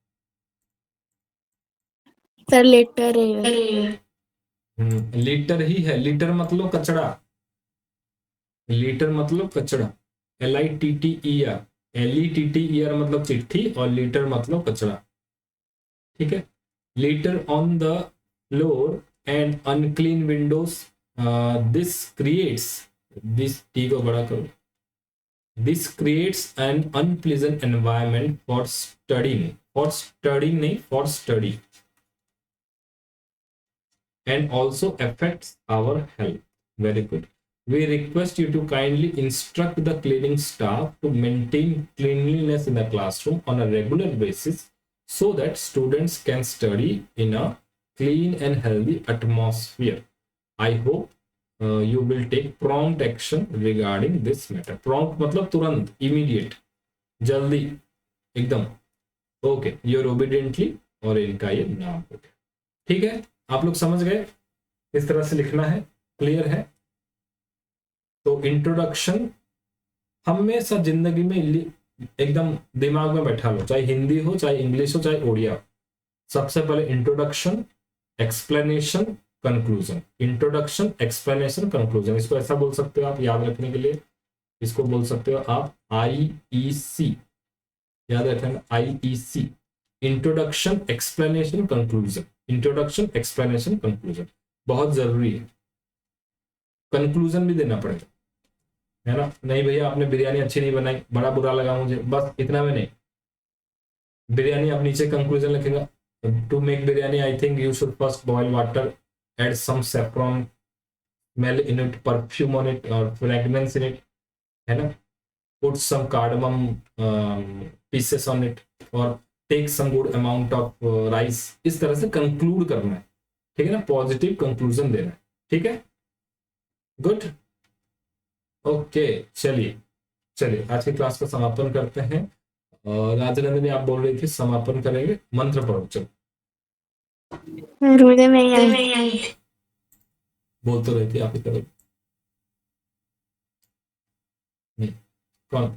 सर लेटर है। लीटर ही है। लीटर मतलब कचड़ा, लीटर मतलब कचड़ा। LITTER, LETTER मतलब चिट्ठी और लीटर मतलब कचड़ा, ठीक है। Litter on the floor and unclean windows, this creates, this T को बड़ा करो, this creates an unpleasant environment for studying नहीं, for study, and also affects our health. Very good. We request you to kindly instruct the cleaning staff to maintain cleanliness in the classroom on a regular basis so that students can study in a clean and healthy atmosphere. I hope you will take prompt action regarding this matter. Prompt मतलब तुरंत, immediate, जल्दी, एकदम। Okay, your obediently, और इनका ये नाम हो गया, ठीक है। आप लोग समझ गए किस तरह से लिखना है, क्लियर है? तो इंट्रोडक्शन हमेशा जिंदगी में एकदम दिमाग में बैठा लो, चाहे हिंदी हो, चाहे इंग्लिश हो, चाहे ओडिया। सबसे पहले introduction, explanation, conclusion. Introduction, explanation, conclusion. इसको ऐसा बोल सकते हो आप याद रखने के लिए, इसको बोल सकते हो आप IEC, याद रखना, IEC, introduction, explanation, conclusion. Introduction, explanation, conclusion बहुत जरूरी है। कंक्लूजन भी देना पड़ेगा, है ना। नहीं भैया आपने बिरयानी अच्छी नहीं बनाई, बड़ा बुरा लगा मुझे, बस इतना में नहीं। बिरयानी आप नीचे कंक्लूजन लिखेगा, to make biryani I think you should first boil water, add some saffron smell in it, perfume on it और फ्रेग्रेंस इन इट, है ना। Put some cardamom pieces on it और take some good amount of rice. इस तरह से conclude करना है, ठीक है ना, पॉजिटिव कंक्लूजन देना है, ठीक है। गुड, ओके, चलिए चलिए आज की क्लास का समापन करते हैं। राजनंदिनी आप बोल रही थी समापन करेंगे, मंत्र पढ़ो, चलो। मुझे नहीं बोल तो रही थी आप ही करो। कौन?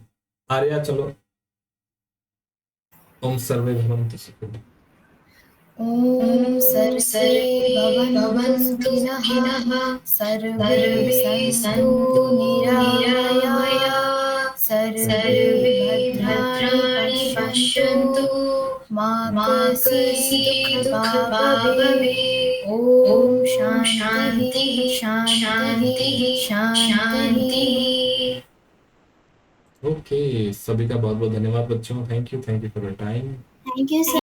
आर्या, चलो। ओम सर्वे भवन्तु सुखिनः। ॐ सर्वे भवन्तु सुखिनः, सर्वे सन्तु निरामयाः, सर्वे भद्राणि पश्यन्तु, मा कश्चित् दुःखभाग् भवेत्। ॐ शान्तिः शान्तिः शान्तिः। ओके, सभी का बहुत बहुत धन्यवाद बच्चों, thank you for your time. Thank you sir.